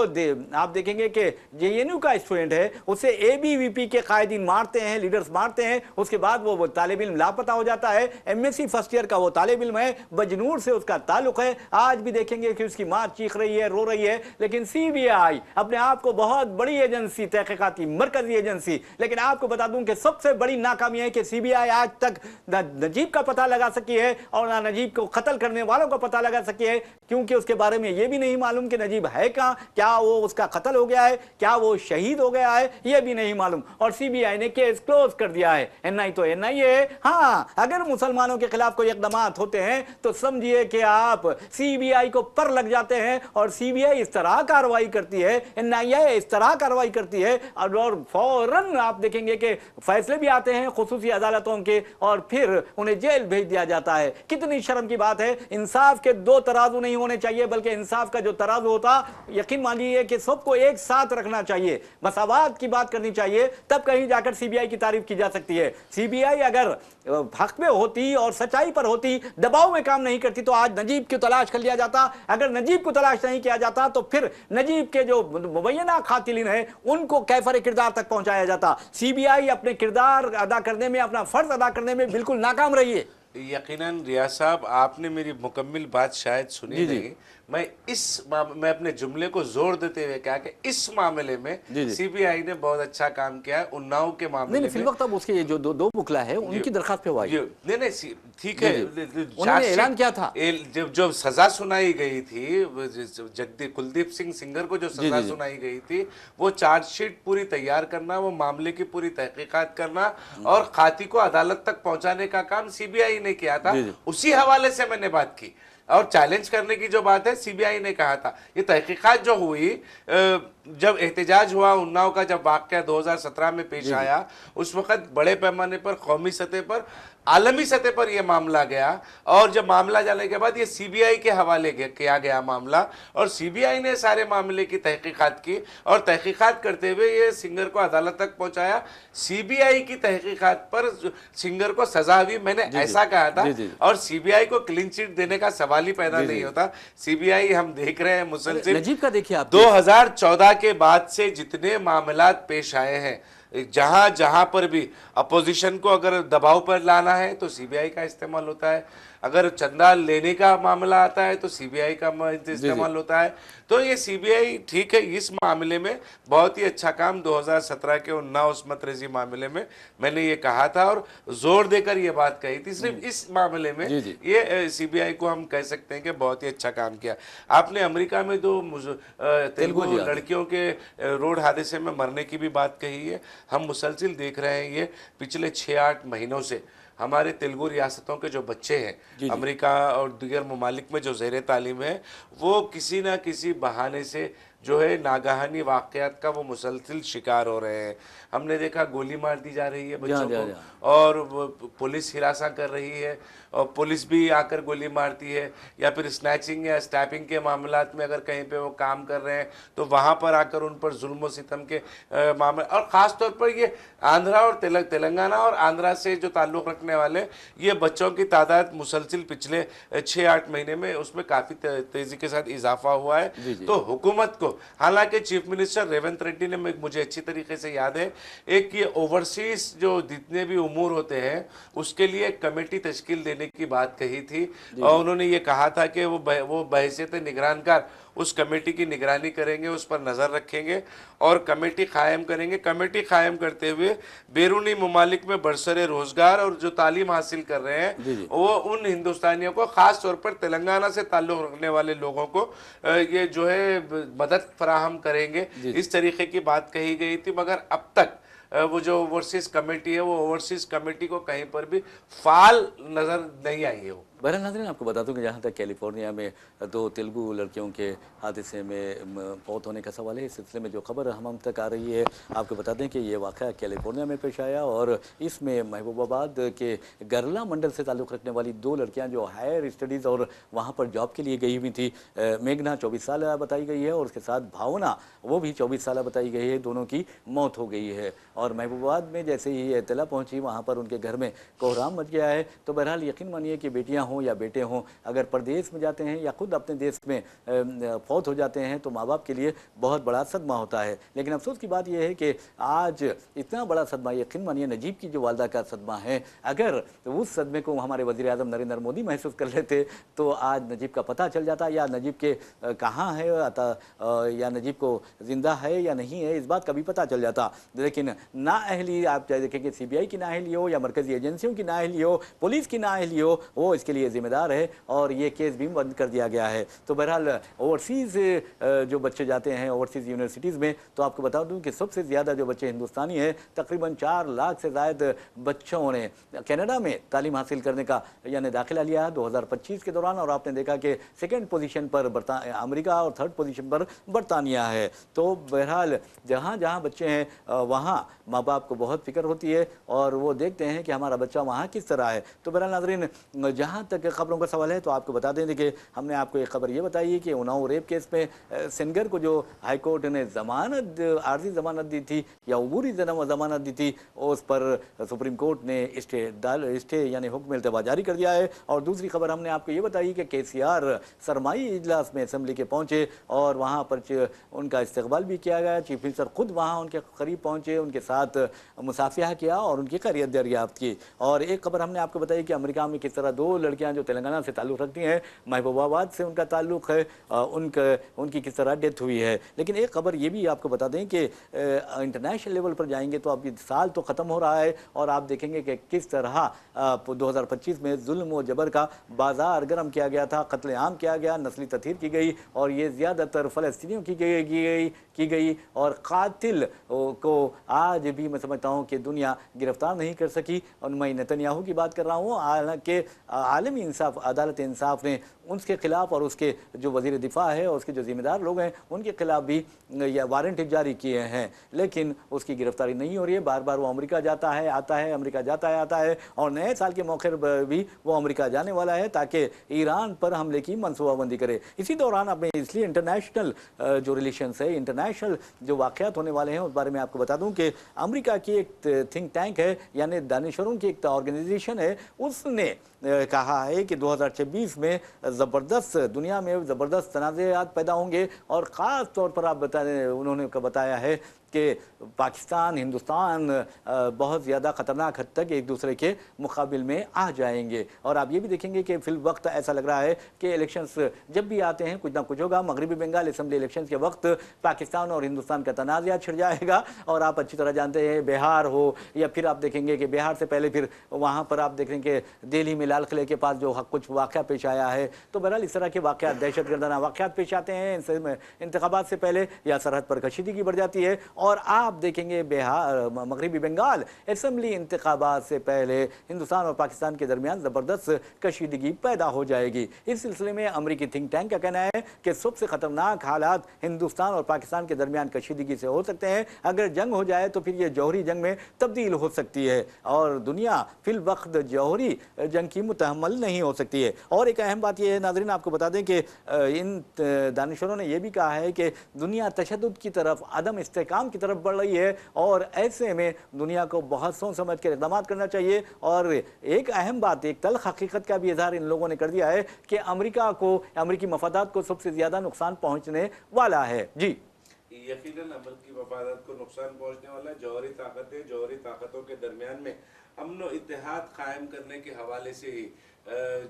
आप देखेंगे कि जेएनयू का स्टूडेंट है, उसे एबीवीपी के कायदीन मारते हैं, लीडर्स मारते हैं, उसके बाद वो तालिब इल्म लापता हो जाता है। एमएससी फर्स्ट ईयर का वो तालिब इल्म है, बजनूर से उसका ताल्लुक है। आज भी देखेंगे कि उसकी माँ चीख रही है, रो रही है, लेकिन सीबीआई अपने आप को बहुत बड़ी एजेंसी, तहकीकाती मरकजी एजेंसी, लेकिन आपको बता दूं कि सबसे बड़ी नाकामी है कि सीबीआई आज तक नजीब का पता लगा सकी है और ना नजीब को कत्ल करने वालों का पता लगा सकी है, क्योंकि उसके बारे में यह भी नहीं मालूम कि नजीब है कहां, क्या वो उसका कत्ल हो गया है, क्या वो शहीद हो गया है, यह भी नहीं मालूम। और सीबीआई ने केस क्लोज कर दिया है। एनआई तो एनआई है। हाँ, अगर मुसलमानों के खिलाफ कोई इकदामात होते हैं तो समझिए कि आप सीबीआई को पर लग जाते हैं और सीबीआई इस तरह कार्रवाई करती है, एनआईए इस तरह कार्रवाई करती है और फौरन आप देखेंगे कि फैसले भी आते हैं खुसूसी अदालतों के और फिर उन्हें जेल भेज दिया जाता है। कितनी शर्म की बात है। इंसाफ के 2 तराजू नहीं होने चाहिए, बल्कि इंसाफ का जो तराजू होता, यकीन मानिए कि सबको एक साथ रखना चाहिए, मसावात की बात करनी चाहिए, तब कहीं जाकर सीबीआई की तारीफ की जा सकती है। सीबीआई अगर हक में होती और सच्चाई पर होती, दबाव में काम नहीं करती, तो आज नजीब की तलाश कर लिया जाता। अगर नजीब को तलाश नहीं किया जाता तो फिर नजीब के जो मुबैना कातिलीन है उनको कैफर किरदार तक पहुंचाया जाता। सीबीआई अपने किरदार अदा करने में, अपना फर्ज अदा करने में बिल्कुल नाकाम रही है।
यकीनन रियाज साहब, आपने मेरी मुकम्मिल बात शायद सुनी नहीं। मैं अपने जुमले को जोर देते हुए कहा कि इस मामले में सीबीआई ने बहुत अच्छा काम किया है। उन्नाव के मामले
में फिल वक्त अब उसके जो दो मुखला है उनकी दरखास्त पे हुआ है।
नहीं ठीक है,
उन्होंने ऐलान किया था
जो सजा सुनाई गई थी कुलदीप सिंह सेंगर को, जो सजा सुनाई गई थी, वो चार्जशीट पूरी तैयार करना, वो मामले की पूरी तहकीकात करना और खाती को अदालत तक पहुंचाने का काम सीबीआई ने किया था। उसी हवाले से मैंने बात की और चैलेंज करने की जो बात है, सीबीआई ने कहा था ये तहकीकात जो हुई, जब एहतजाज हुआ उन्नाव का, जब वाक़या 2017 में पेश आया, उस वक्त बड़े पैमाने पर कौमी सतह पर, आलमी सतह पर यह मामला गया और जब मामला जाने के बाद ये सीबीआई के हवाले किया गया मामला और सीबीआई ने सारे मामले की तहकीकात की और तहकीकात करते हुए ये सिंगर को अदालत तक पहुंचाया। सीबीआई की तहकीकात पर सिंगर को सजा हुई, मैंने ऐसा कहा था। और सीबीआई को क्लीन चिट देने का सवाल ही पैदा नहीं होता। सीबीआई हम देख रहे हैं मुसलसिल
2014
के बाद से जितने मामलात पेश आए हैं, जहां जहां पर भी अपोजिशन को अगर दबाव पर लाना है तो सीबीआई का इस्तेमाल होता है, अगर चंदा लेने का मामला आता है तो सीबीआई का इस्तेमाल होता है। तो ये सीबीआई ठीक है, इस मामले में बहुत ही अच्छा काम 2017 के उन्नाव उस्मत रेजी मामले में मैंने ये कहा था और जोर देकर ये बात कही थी। सिर्फ इस मामले में ये सीबीआई को हम कह सकते हैं कि बहुत ही अच्छा काम किया। आपने अमेरिका में दो तेलुगु लड़कियों के रोड हादसे में मरने की भी बात कही है। हम मुसलसिल देख रहे हैं ये पिछले 6-8 महीनों से हमारे तेलुगु रियासतों के जो बच्चे हैं अमेरिका और दीगर ममालिक में जो ज़ेर तालीम है, वो किसी ना किसी बहाने से जो है नागहानी वाक़यात का वो मुसलसिल शिकार हो रहे हैं। हमने देखा गोली मार दी जा रही है बच्चों को और पुलिस हिरासा कर रही है और पुलिस भी आकर गोली मारती है, या फिर स्नैचिंग या स्टैपिंग के मामलात में अगर कहीं पे वो काम कर रहे हैं तो वहाँ पर आकर उन पर जुल्म और सितम के मामले, और ख़ास तौर पर ये आंध्रा और तेलंगाना और आंध्रा से जो ताल्लुक़ रखने वाले ये बच्चों की तादाद मुसलसिल पिछले 6-8 महीने में उसमें काफ़ी तेज़ी के साथ इजाफा हुआ है। तो हुकूमत को, हालांकि चीफ मिनिस्टर रेवंत रेड्डी ने, मुझे अच्छी तरीके से याद है, एक ये ओवरसीज जो जितने भी उमूर होते हैं उसके लिए एक कमेटी तश्कील देने की बात कही थी और उन्होंने ये कहा था कि वो बहैसियत निगरानकार उस कमेटी की निगरानी करेंगे, उस पर नज़र रखेंगे और कमेटी कायम करेंगे। कमेटी कायम करते हुए बैरूनी ममालिक में बरसरे रोजगार और जो तालीम हासिल कर रहे हैं वो उन हिंदुस्तानियों को, ख़ास तौर पर तेलंगाना से ताल्लुक़ रखने वाले लोगों को ये जो है मदद फराहम करेंगे, इस तरीके की बात कही गई थी। मगर अब तक वो जो ओवरसीज कमेटी है वो ओवरसीज कमेटी को कहीं पर भी फाल नज़र नहीं आई है।
बहरहाल नाज़रीन, आपको बता दूं कि जहाँ तक कैलिफोर्निया में 2 तेलुगु लड़कियों के हादसे में मौत होने का सवाल है, इस सिलसिले में जो खबर हम तक आ रही है आपको बता दें कि ये वाक़या कैलिफोर्निया में पेश आया और इसमें महबूबाबाद के गरला मंडल से ताल्लुक़ रखने वाली 2 लड़कियाँ जो हायर स्टडीज़ और वहाँ पर जॉब के लिए गई हुई थी, मेघना 24 साल बताई गई है और उसके साथ भावना वो भी 24 साल बताई गई है, दोनों की मौत हो गई है। और महबूबाबाद में जैसे ही इत्तला पहुँची वहाँ पर उनके घर में कोहराम मच गया है। तो बहरहाल यकीन मानिए कि बेटियाँ हों या बेटे हों, अगर परदेश में जाते हैं या खुद अपने देश में फौत हो जाते हैं तो माँ बाप के लिए बहुत बड़ा सदमा होता है। लेकिन अफसोस की बात यह है कि आज इतना बड़ा सदमा, यकीन मानिए नजीब की जो वालदा का सदमा है, अगर उस सदमे को हमारे वज़ीर आज़म नरेंद्र मोदी महसूस कर लेते तो आज नजीब का पता चल जाता, या नजीब के कहाँ है या नजीब को जिंदा है या नहीं है इस बात का भी पता चल जाता। लेकिन नाअहली, आप चाहे देखेंगे सीबीआई की नाअहली हो या मरकज़ी एजेंसियों की नाअहली हो, पुलिस की नाअहली हो, वो इसके लिए जिम्मेदार है और ये केस भी बंद कर दिया गया है। तो बहरहाल ओवरसीज़ जो बच्चे जाते हैं ओवरसीज़ यूनिवर्सिटीज़ में, तो आपको बता दूं कि सबसे ज़्यादा जो बच्चे हिंदुस्तानी हैं, तकरीबन 4 लाख से ज़ायद बच्चों ने कनाडा में तालीम हासिल करने का यानी दाखिला लिया है 2025 के दौरान। और आपने देखा कि 2nd पोजीशन पर अमेरिका और 3rd पोजीशन पर बरतानिया है। तो बहरहाल जहाँ जहाँ बच्चे हैं वहाँ माँ बाप को बहुत फिक्र होती है और वो देखते हैं कि हमारा बच्चा वहाँ किस तरह है। तो बहरहाल नाज़रीन, जहाँ तक खबरों का सवाल है तो आपको बता दें कि हमने आपको एक खबर ये बताई है कि उन्नाव रेप केस में सेंगर को जो हाई कोर्ट ने जमानत, आर्जी जमानत दी थी या अबूरी जमानत दी थी, उस पर सुप्रीम कोर्ट ने स्टे यानी हुक्म इल्तवा जारी कर दिया है। और दूसरी खबर हमने आपको ये बताई कि KCR सरमाई इजलास में असेंबली के पहुँचे और वहाँ पर उनका इस्तकबाल भी किया गया। चीफ मिनिस्टर खुद वहाँ उनके करीब पहुँचे, उनके साथ मुसाफिया किया और उनकी खैरियत दरियाफ्त की। और एक खबर हमने आपको बताई कि अमेरिका में किस तरह 2 लड़कियां जो तेलंगाना से ताल्लुक़ रखती हैं, महबूबाबाद से उनका ताल्लुक़ है, उनकी किस तरह डेथ हुई है। लेकिन एक खबर ये भी आपको बता दें कि इंटरनेशनल लेवल पर जाएंगे तो अब साल तो ख़त्म हो रहा है और आप देखेंगे कि किस तरह 2025 में जुल्म व जबर का बाजार गर्म किया गया था, कत्लेआम किया गया, नस्ली तथहीर की गई और ये ज़्यादातर फ़लस्तीनियों की गई और कातिल को आज भी मैं समझता हूँ कि दुनिया गिरफ्तार नहीं कर सकी। और मैं नेतन्याहू की बात कर रहा हूँ, हालांकि आलमी इंसाफ अदालत इंसाफ ने उसके खिलाफ और उसके जो वज़ीर दिफा है और उसके जो जिम्मेदार लोग हैं उनके खिलाफ भी वारंट जारी किए हैं, लेकिन उसकी गिरफ्तारी नहीं हो रही है। बार बार वो अमेरिका जाता है आता है, अमेरिका जाता है आता है और नए साल के मौके पर भी वो अमेरिका जाने वाला है ताकि ईरान पर हमले की मनसूबाबंदी करे। इसी दौरान अब मैं इसलिए इंटरनेशनल जो रिलेशंस है, इंटरनेशनल जो वाक़यात होने वाले हैं उस बारे में आपको बता दूं कि अमेरिका की एक थिंक टैंक है यानी दानिशवरों की एक ऑर्गेनाइजेशन है, उसने कहा है कि 2026 में ज़बरदस्त दुनिया में ज़बरदस्त तनाज़ात पैदा होंगे और ख़ास तौर पर आप उन्होंने बताया है कि पाकिस्तान हिंदुस्तान बहुत ज़्यादा ख़तरनाक हद तक एक दूसरे के मुकाबिल में आ जाएंगे। और आप ये भी देखेंगे कि फिल वक्त ऐसा लग रहा है कि इलेक्शंस जब भी आते हैं कुछ ना कुछ होगा। मगरबी बंगाल असेंबली इलेक्शंस के वक्त पाकिस्तान और हिंदुस्तान का तनाज़ा छिड़ जाएगा। और आप अच्छी तरह जानते हैं बिहार हो या फिर आप देखेंगे कि बिहार से पहले फिर वहाँ पर आप देखेंगे दिल्ली में लाल किले के पास जो कुछ वाक़या पेश आया है। तो बहरहाल इस तरह के वाक़यात, दहशतगर्दाना वाक़यात पेश आते हैं इंतखाबात से पहले या सरहद पर कशीदगी बढ़ जाती है। और आप देखेंगे बिहार मगरबी बंगाल असेंबली इंतखाबात से पहले हिंदुस्तान और पाकिस्तान के दरमियान ज़बरदस्त कशीदगी पैदा हो जाएगी। इस सिलसिले में अमरीकी थिंक टैंक का कहना है कि सबसे खतरनाक हालात हिंदुस्तान और पाकिस्तान के दरमियान कशीदगी से हो सकते हैं। अगर जंग हो जाए तो फिर ये जौहरी जंग में तब्दील हो सकती है और दुनिया फिल वक्त जौहरी जंग की मुतहम्मल नहीं हो सकती है। और एक अहम बात यह है नाज़रीन, आपको बता दें कि इन दानिशवरों ने यह भी कहा है कि दुनिया तशद्दुद की तरफ, अदम इस्तेकाम की तरफ बढ़ रही है और ऐसे में दुनिया को बहुत सोच समझ कर इक़दाम करना चाहिए। और एक अहम बात, एक तल्ख हकीकत का भी इज़हार इन लोगों ने कर दिया है कि अमेरिका को, अमेरिकी मफादात को सबसे ज़्यादा नुकसान पहुँचने वाला है। जी,
यकीनन अमल की मफादात को नुकसान पहुंचने वाला। जौहरी ताकतों के दरमियान में अमन और इत्तेहाद कायम करने के हवाले से ही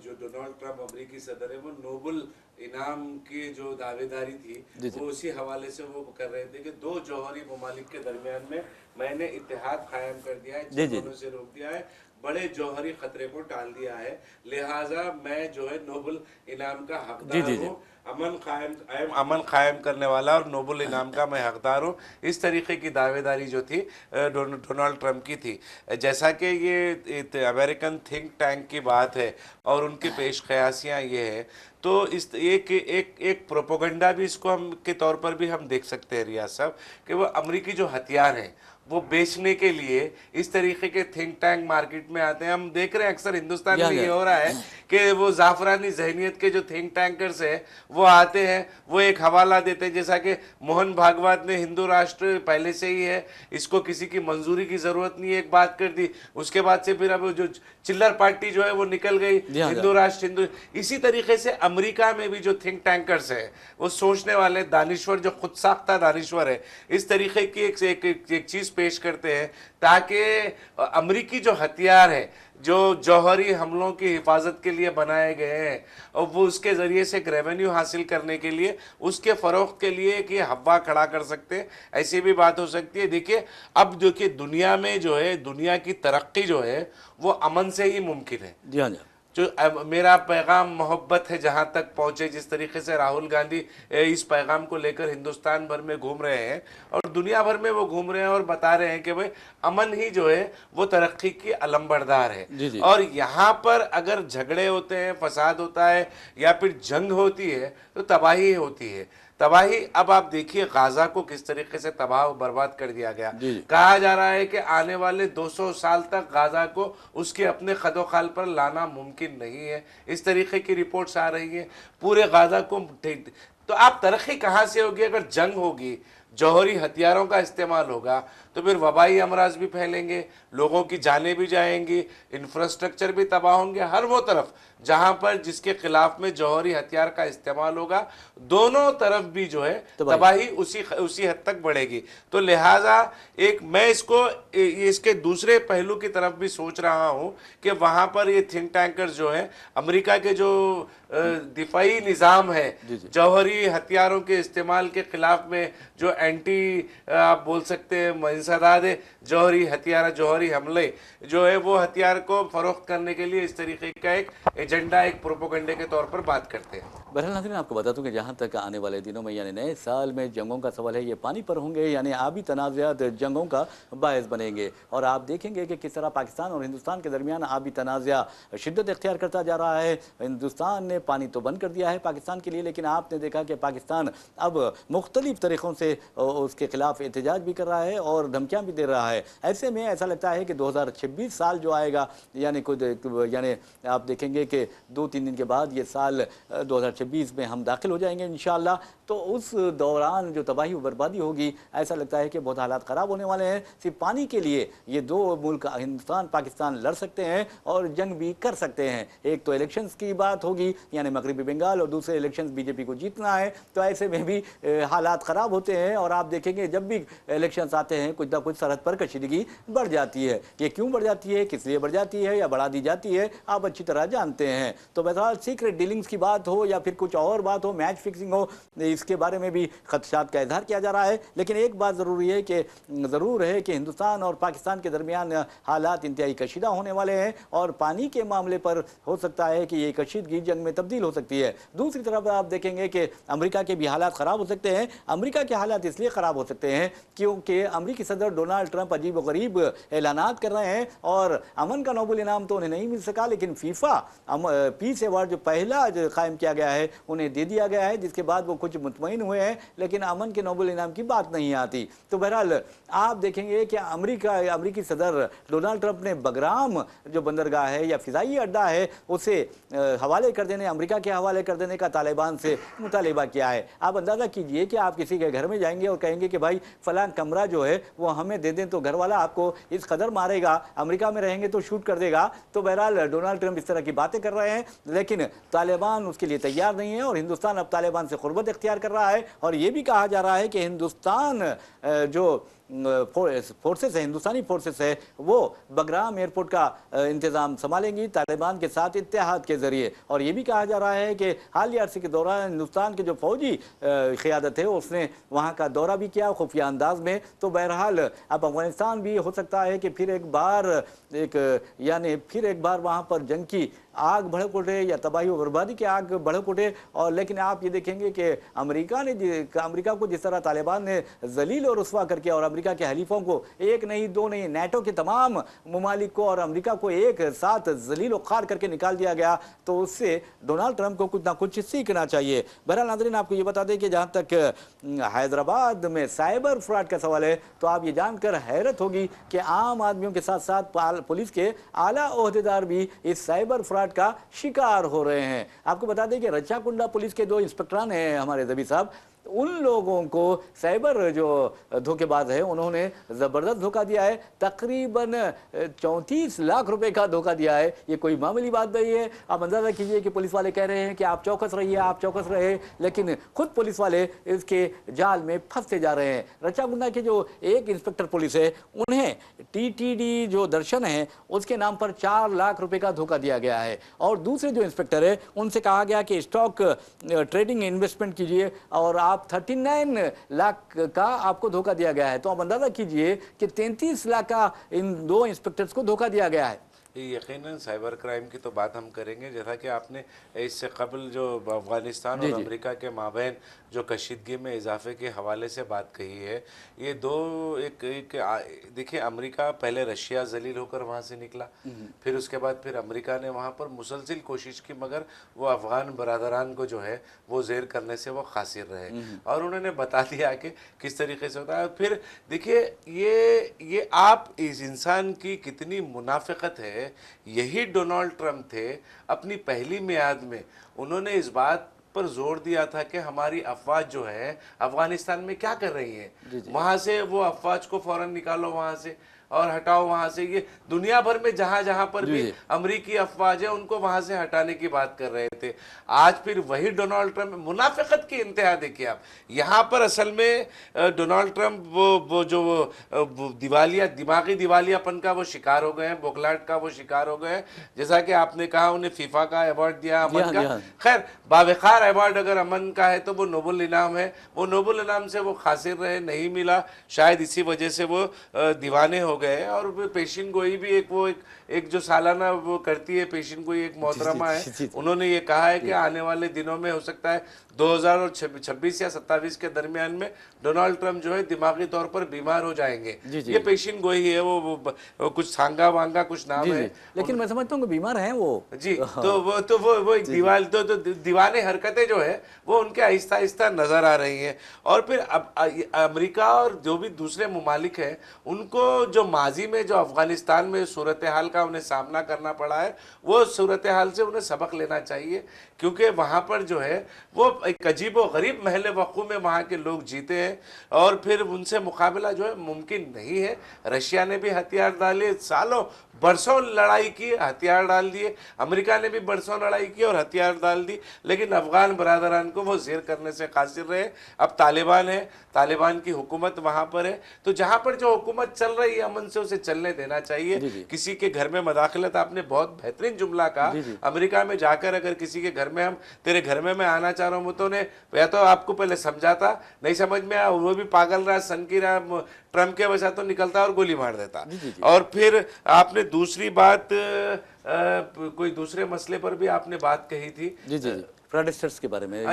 जो डोनाल्ड ट्रंप अमरीकी सदर है वो नोबल इनाम की जो दावेदारी थी वो उसी हवाले से वो कर रहे थे कि दो जौहरी ममालिक के दरमियान में मैंने इत्तेहाद कायम कर दिया है, दोनों से रोक दिया है, बड़े जौहरी खतरे को टाल दिया है, लिहाजा मैं जो है नोबल इनाम का हकदार हूँ, अमन कायम करने वाला और नोबल इनाम का मैं हकदार हूँ। इस तरीके की दावेदारी जो थी डोनाल्ड ट्रंप की थी। जैसा कि ये अमेरिकन थिंक टैंक की बात है और उनकी पेश क़यासियाँ ये है, तो इस एक प्रोपोगंडा भी इसको हम के तौर पर भी हम देख सकते हैं रियाज साहब कि वो अमरीकी जो हथियार हैं वो बेचने के लिए इस तरीके के थिंक टैंक मार्केट में आते हैं। हम देख रहे हैं अक्सर हिंदुस्तान में ये हो रहा है कि वो जाफरानी जहनीत के जो थिंक टैंकर्स हैं वो आते हैं, वो एक हवाला देते हैं, जैसा कि मोहन भागवत ने हिंदू राष्ट्र पहले से ही है, इसको किसी की मंजूरी की जरूरत नहीं है, एक बात कर दी। उसके बाद से फिर अब जो चिल्लर पार्टी जो है वो निकल गई, हिंदू राष्ट्र हिंदू। इसी तरीके से अमेरिका में भी जो थिंक टैंकर्स है वो सोचने वाले दानिश्वर, जो खुद साख्ता दानिश्वर है, इस तरीके की एक चीज पेश करते हैं ताकि अमेरिकी जो हथियार है जो जौहरी हमलों की हिफाजत के लिए बनाए गए हैं और वो उसके ज़रिए से एक रेवेन्यू हासिल करने के लिए, उसके फ़रोख्त के लिए कि हवा खड़ा कर सकते हैं, ऐसी भी बात हो सकती है। देखिए अब देखिए दुनिया में जो है, दुनिया की तरक्की जो है वो अमन से ही मुमकिन है।
जी हाँ,
जो मेरा पैगाम मोहब्बत है जहाँ तक पहुँचे, जिस तरीके से राहुल गांधी इस पैगाम को लेकर हिंदुस्तान भर में घूम रहे हैं और दुनिया भर में वो घूम रहे हैं और बता रहे हैं कि भाई अमन ही जो है वो तरक्की की अलंबरदार है।
जी जी।
और यहाँ पर अगर झगड़े होते हैं, फसाद होता है या फिर जंग होती है तो तबाही होती है। तबाही, अब आप देखिए गाजा को किस तरीके से तबाह बर्बाद कर दिया गया। कहा जा रहा है कि आने वाले 200 साल तक गाजा को उसके अपने कदोखाल पर लाना मुमकिन नहीं है, इस तरीके की रिपोर्ट्स आ रही है। पूरे गाजा को तो आप तरक्की कहाँ से होगी? अगर जंग होगी, जौहरी हथियारों का इस्तेमाल होगा तो फिर वबाई अमराज भी फैलेंगे, लोगों की जानें भी जाएंगी, इंफ्रास्ट्रक्चर भी तबाह होंगे। हर वो तरफ जहां पर जिसके खिलाफ में जौहरी हथियार का इस्तेमाल होगा, दोनों तरफ भी जो है तबाही उसी हद तक बढ़ेगी। तो लिहाजा मैं इसके दूसरे पहलू की तरफ भी सोच रहा हूं कि वहां पर ये थिंक टैंकर्स जो है, अमेरिका के जो दिफाई निज़ाम है जौहरी हथियारों के इस्तेमाल के खिलाफ में, जो एंटी आप बोल सकते हैं इंसदाद जौहरी हथियार, जौहरी हमले जो है वो हथियार को फरोख्त करने के लिए इस तरीके का एक एजेंडा, एक प्रोपोगंडे के तौर पर बात करते हैं।
बहरहाल नाज़रीन, आपको बता दूं कि जहां तक आने वाले दिनों में यानी नए साल में जंगों का सवाल है, ये पानी पर होंगे, यानी आबी तनाज़ात जंगों का बायस बनेंगे। और आप देखेंगे कि किस तरह पाकिस्तान और हिंदुस्तान के दरमियान आबी तनाज़ा शिद्दत इख्तियार करता जा रहा है। हिंदुस्तान ने पानी तो बंद कर दिया है पाकिस्तान के लिए, लेकिन आपने देखा कि पाकिस्तान अब मुख्तलिफ तरीक़ों से उसके खिलाफ एहतजाज भी कर रहा है और धमकियाँ भी दे रहा है। ऐसे में ऐसा लगता है कि 2026 साल जो आएगा, यानी आप देखेंगे कि के 2-3 दिन के बाद ये साल 2026 में हम दाखिल हो जाएंगे इंशाअल्लाह। तो उस दौरान जो तबाही व बर्बादी होगी, ऐसा लगता है कि बहुत हालात ख़राब होने वाले हैं। सिर्फ पानी के लिए ये दो मुल्क हिंदुस्तान पाकिस्तान लड़ सकते हैं और जंग भी कर सकते हैं। एक तो इलेक्शंस की बात होगी, यानी मगरबी बंगाल, और दूसरे इलेक्शंस बीजेपी को जीतना है। तो ऐसे में भी हालात ख़राब होते हैं और आप देखेंगे जब भी इलेक्शंस आते हैं कुछ ना कुछ सरहद पर कशीदगी बढ़ जाती है। ये क्यों बढ़ जाती है, किस लिए बढ़ जाती है या बढ़ा दी जाती है, आप अच्छी तरह जानते हैं। तो बहरहाल सीक्रेट डीलिंग्स की बात हो या फिर कुछ और बात हो, मैच फिक्सिंग हो, इसके बारे में भी खदशात का इजहार किया जा रहा है। लेकिन एक बात ज़रूरी है कि ज़रूर है कि हिंदुस्तान और पाकिस्तान के दरमियान हालात इंतहाई कशीदा होने वाले हैं और पानी के मामले पर हो सकता है कि ये कशीदगी जंग में तब्दील हो सकती है। दूसरी तरफ आप देखेंगे कि अमेरिका के भी हालात ख़राब हो सकते हैं। अमेरिका के हालात इसलिए ख़राब हो सकते हैं क्योंकि अमेरिकी सदर डोनाल्ड ट्रंप अजीब व गरीब ऐलानात कर रहे हैं और अमन का नोबेल इनाम तो उन्हें नहीं मिल सका, लेकिन फीफा पीस अवार्ड जो पहला जो कायम किया गया है उन्हें दे दिया गया है, जिसके बाद वो कुछ मुतमईन हुए हैं, लेकिन अमन के नोबेल इनाम की बात नहीं आती। तो बहरहाल आप देखेंगे कि अमेरिकी सदर डोनाल्ड ट्रंप ने बगराम जो बंदरगाह है या फिजाई अड्डा है उसे हवाले कर देने, अमेरिका के हवाले कर देने का तालिबान से मुतालिबा किया है। आप अंदाज़ा कीजिए कि आप किसी के घर में जाएंगे और कहेंगे कि भाई फलां कमरा जो है वो हमें दे दें, तो घर वाला आपको इस कदर मारेगा, अमेरिका में रहेंगे तो शूट कर देगा। तो बहरहाल डोनाल्ड ट्रंप इस तरह की बातें कर रहे हैं, लेकिन तालिबान उसके लिए तैयार नहीं है और हिंदुस्तान अब तालिबान से कुर्बत इख्तियार कर रहा है। और ये भी कहा जा रहा है कि हिंदुस्तान जो फोर्सेस है, हिंदुस्तानी फोर्सेस है, वो बगराम एयरपोर्ट का इंतज़ाम संभालेंगी तालिबान के साथ इत्तेहाद के ज़रिए। और ये भी कहा जा रहा है कि हालिया अरसे के दौरान हिंदुस्तान के जो फौजी क़ियादत है उसने वहाँ का दौरा भी किया खुफिया अंदाज में। तो बहरहाल अब अफगानिस्तान भी हो सकता है कि फिर एक बार वहाँ पर जंग की आग भड़क उठे या तबाही और बर्बादी की आग भड़क उठे। और लेकिन आप ये देखेंगे कि अमेरिका को जिस तरह तालिबान ने जलील और रुस्वा करके और अमेरिका के हलीफों को, एक नहीं दो नहीं, नेटो के तमाम ममालिक को और अमेरिका को एक साथ जलील और खार करके निकाल दिया गया, तो उससे डोनाल्ड ट्रंप को कुछ ना कुछ सीखना चाहिए। बहरहाल नाज़रीन, आपको ये बता दें कि जहाँ तक हैदराबाद में साइबर फ्रॉड का सवाल है तो आप ये जानकर हैरत होगी कि आम आदमियों के साथ साथ पुलिस के आला ओहदेदार भी इस साइबर फ्रॉड का शिकार हो रहे हैं। आपको बता दें कि रच्चाकुंडा पुलिस के 2 इंस्पेक्टर हैं हमारे जबी साहब, उन लोगों को साइबर जो धोखेबाज है उन्होंने ज़बरदस्त धोखा दिया है। तकरीबन 34 लाख रुपए का धोखा दिया है। ये कोई मामूली बात नहीं है। आप अंदाज़ा कीजिए कि पुलिस वाले कह रहे हैं कि आप चौकस रहिए, आप चौकस रहे, लेकिन खुद पुलिस वाले इसके जाल में फंसते जा रहे हैं। रच्चाकुंडा के जो एक इंस्पेक्टर पुलिस है उन्हें TTD जो दर्शन है उसके नाम पर 4 लाख रुपए का धोखा दिया गया है। और दूसरे जो इंस्पेक्टर है उनसे कहा गया कि स्टॉक ट्रेडिंग इन्वेस्टमेंट कीजिए और आप 39 लाख का आपको धोखा दिया गया है। तो आप अंदाजा कीजिए कि 33 लाख का इन 2 इंस्पेक्टर्स को धोखा दिया गया है।
यकीनन साइबर क्राइम की तो बात हम करेंगे, जैसा कि आपने इससे कबल जो अफगानिस्तान और अमेरिका के माबैन जो कशीदगी में इजाफे के हवाले से बात कही है, ये दो देखिए, अमेरिका पहले रशिया जलील होकर वहाँ से निकला, फिर उसके बाद फिर अमेरिका ने वहाँ पर मुसलसिल कोशिश की, मगर वो अफगान बरादरान को जो है वो जेर करने से वो खासिर रहे और उन्होंने बता दिया कि किस तरीके से होता है। फिर देखिए ये आप इस इंसान की कितनी मुनाफिकत है। यही डोनाल्ड ट्रंप थे अपनी पहली मियाद में, उन्होंने इस बात पर जोर दिया था कि हमारी अफवाज जो है अफगानिस्तान में क्या कर रही है, वहां से वो अफवाज को फौरन निकालो वहां से और हटाओ वहां से। ये दुनिया भर में जहां जहां पर भी अमरीकी अफवाज है उनको वहां से हटाने की बात कर रहे थे। आज फिर वही डोनाल्ड ट्रंप, मुनाफिकत की इंतहा देखिए आप। यहाँ पर असल में डोनाल्ड ट्रंप वो दिमागी दिवालियापन का वो शिकार हो गए हैं, बौखलाहट का वो शिकार हो गए हैं। जैसा कि आपने कहा उन्हें फीफा का अवार्ड दिया अमन का, खैर बावकार अवार्ड अगर अमन का है तो वो नोबेल इनाम है, वो नोबेल इनाम से वो खासिर रहे, नहीं मिला, शायद इसी वजह से वो दीवाने हो गए। और पेशिन गोई भी एक जो सालाना वो करती है पेशिन गोई, एक मोहतरमा है, उन्होंने ये कहा है कि आने वाले दिनों में हो सकता है 2026 या 27 के दरमियान में डोनाल्ड ट्रंप जो है दिमागी तौर पर बीमार हो जाएंगे। ये पेशिन गोई है, वो कुछ सांगा वांगा कुछ नाम है,
लेकिन मैं समझता हूँ बीमार हैं वो
जी। तो वो एक दीवाने हरकतें जो है वो उनके आहिस्ता आहिस्ता नजर आ रही हैं। और फिर अब अमेरिका और जो भी दूसरे ममालिक हैं उनको जो माजी में जो अफगानिस्तान में सूरत हाल का उन्हें सामना करना पड़ा है, वो सूरत हाल से उन्हें सबक लेना चाहिए, क्योंकि वहाँ पर जो है वो एक अजीब व गरीब महल वक़ू में वहाँ के लोग जीते हैं और फिर उनसे मुकाबला जो है मुमकिन नहीं है। रशिया ने भी हथियार डाले, सालों बरसों लड़ाई की, हथियार डाल दिए, अमेरिका ने भी बरसों लड़ाई की और हथियार डाल दी, लेकिन अफगान बरादरान को वो ज़ेर करने से कासिर रहे। अब तालिबान है, तालिबान की हुकूमत वहाँ पर है, तो जहाँ पर जो हुकूमत चल रही है अमन से उसे चलने देना चाहिए। किसी के घर में मदाखलत, आपने बहुत बेहतरीन जुमला कहा, अमेरिका में जाकर अगर किसी के घर में हम तेरे घर में मैं आना चाह रहा हूँ तो ने या तो आपको पहले समझाता, नहीं समझ में आया, वो भी पागल रहा, सनकी रहा, ट्रम्प के वजह तो निकलता और गोली मार देता। और फिर आपने दूसरी बात कोई दूसरे मसले पर भी आपने बात कही थी,
जी फ्रॉडस्टर्स के बारे में,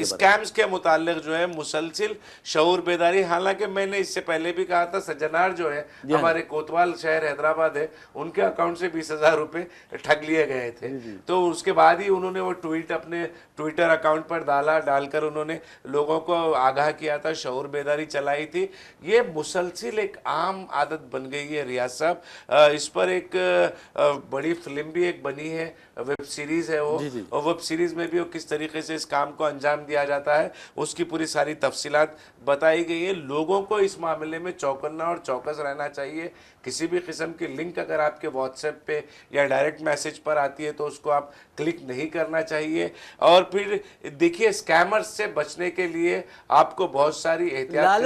स्कैम्स के मुतालिक जो है मुसलसिल शऊर बेदारी। हालांकि मैंने इससे पहले भी कहा था, सज्जनार जो है हमारे कोतवाल शहर हैदराबाद है, उनके अकाउंट से 20,000 रुपए ठग लिए गए थे। तो उसके बाद ही उन्होंने वो ट्वीट अपने ट्विटर अकाउंट पर डालकर उन्होंने लोगों को आगाह किया था, शऊर बेदारी चलाई थी। ये मुसलसिल एक आम आदत बन गई है रियाज साहब। इस पर एक बड़ी फिल्म भी एक बनी है, वेब सीरीज है वो, और वेब सीरीज में भी किस तरीके से इस काम को अंजाम दिया जाता है उसकी पूरी सारी तफसीलात बताई गई है। लोगों को इस मामले में चौकन्ना और चौकस रहना चाहिए। किसी भी किस्म की लिंक अगर आपके व्हाट्सएप पे या डायरेक्ट मैसेज पर आती है तो उसको आप क्लिक नहीं करना चाहिए। और फिर देखिए, स्कैमर्स से बचने के लिए आपको बहुत सारी एहतियात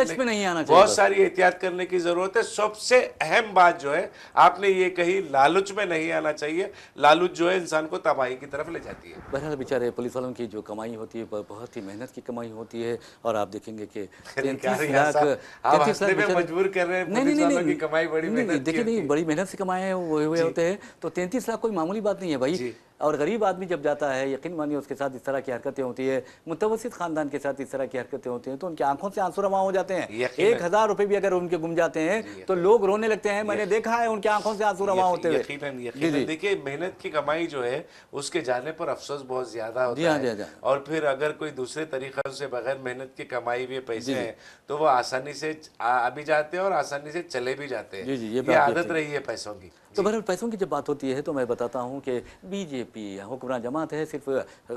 करने की जरूरत है। सबसे अहम बात जो है आपने ये कही, लालच में नहीं आना चाहिए। लालच जो है इंसान को तबाही की तरफ ले जाती है।
बहरहाल बेचारे पुलिस वालों की जो कमाई होती है बहुत ही मेहनत की कमाई होती है, और आप देखेंगे कि 33 लाख
मजबूर कर रहे हैं पुलिस वालों की कमाई बड़ी मेहनत,
देखिए नहीं, बड़ी मेहनत से कमाए हुए होते हैं, तो 33 लाख कोई मामूली बात नहीं है भाई। और गरीब आदमी जब जाता है, यकीन मानिए उसके साथ इस तरह की हरकतें होती है, मुतवस्सित खानदान के साथ इस तरह की हरकतें होती हैं, तो उनकी आंखों से आंसू रवा हो जाते हैं। 1,000 रुपए भी अगर उनके गुम जाते हैं तो लोग रोने लगते हैं। मैंने देखा है उनकी आंखों से आंसू रवा होते हुए।
यकीनन देखिए, मेहनत की कमाई जो है उसके जाने पर अफसोस बहुत ज्यादा होता है। और फिर अगर कोई दूसरे तरीकों से बगैर मेहनत की कमाई हुए पैसे हैं तो वो आसानी से आ भी जाते हैं और आसानी से चले भी जाते हैं। ये आदत रही है पैसों की।
तो बहरहाल पैसों की जब बात होती है तो मैं बताता हूं कि बीजेपी हुक्मरान जमात है, सिर्फ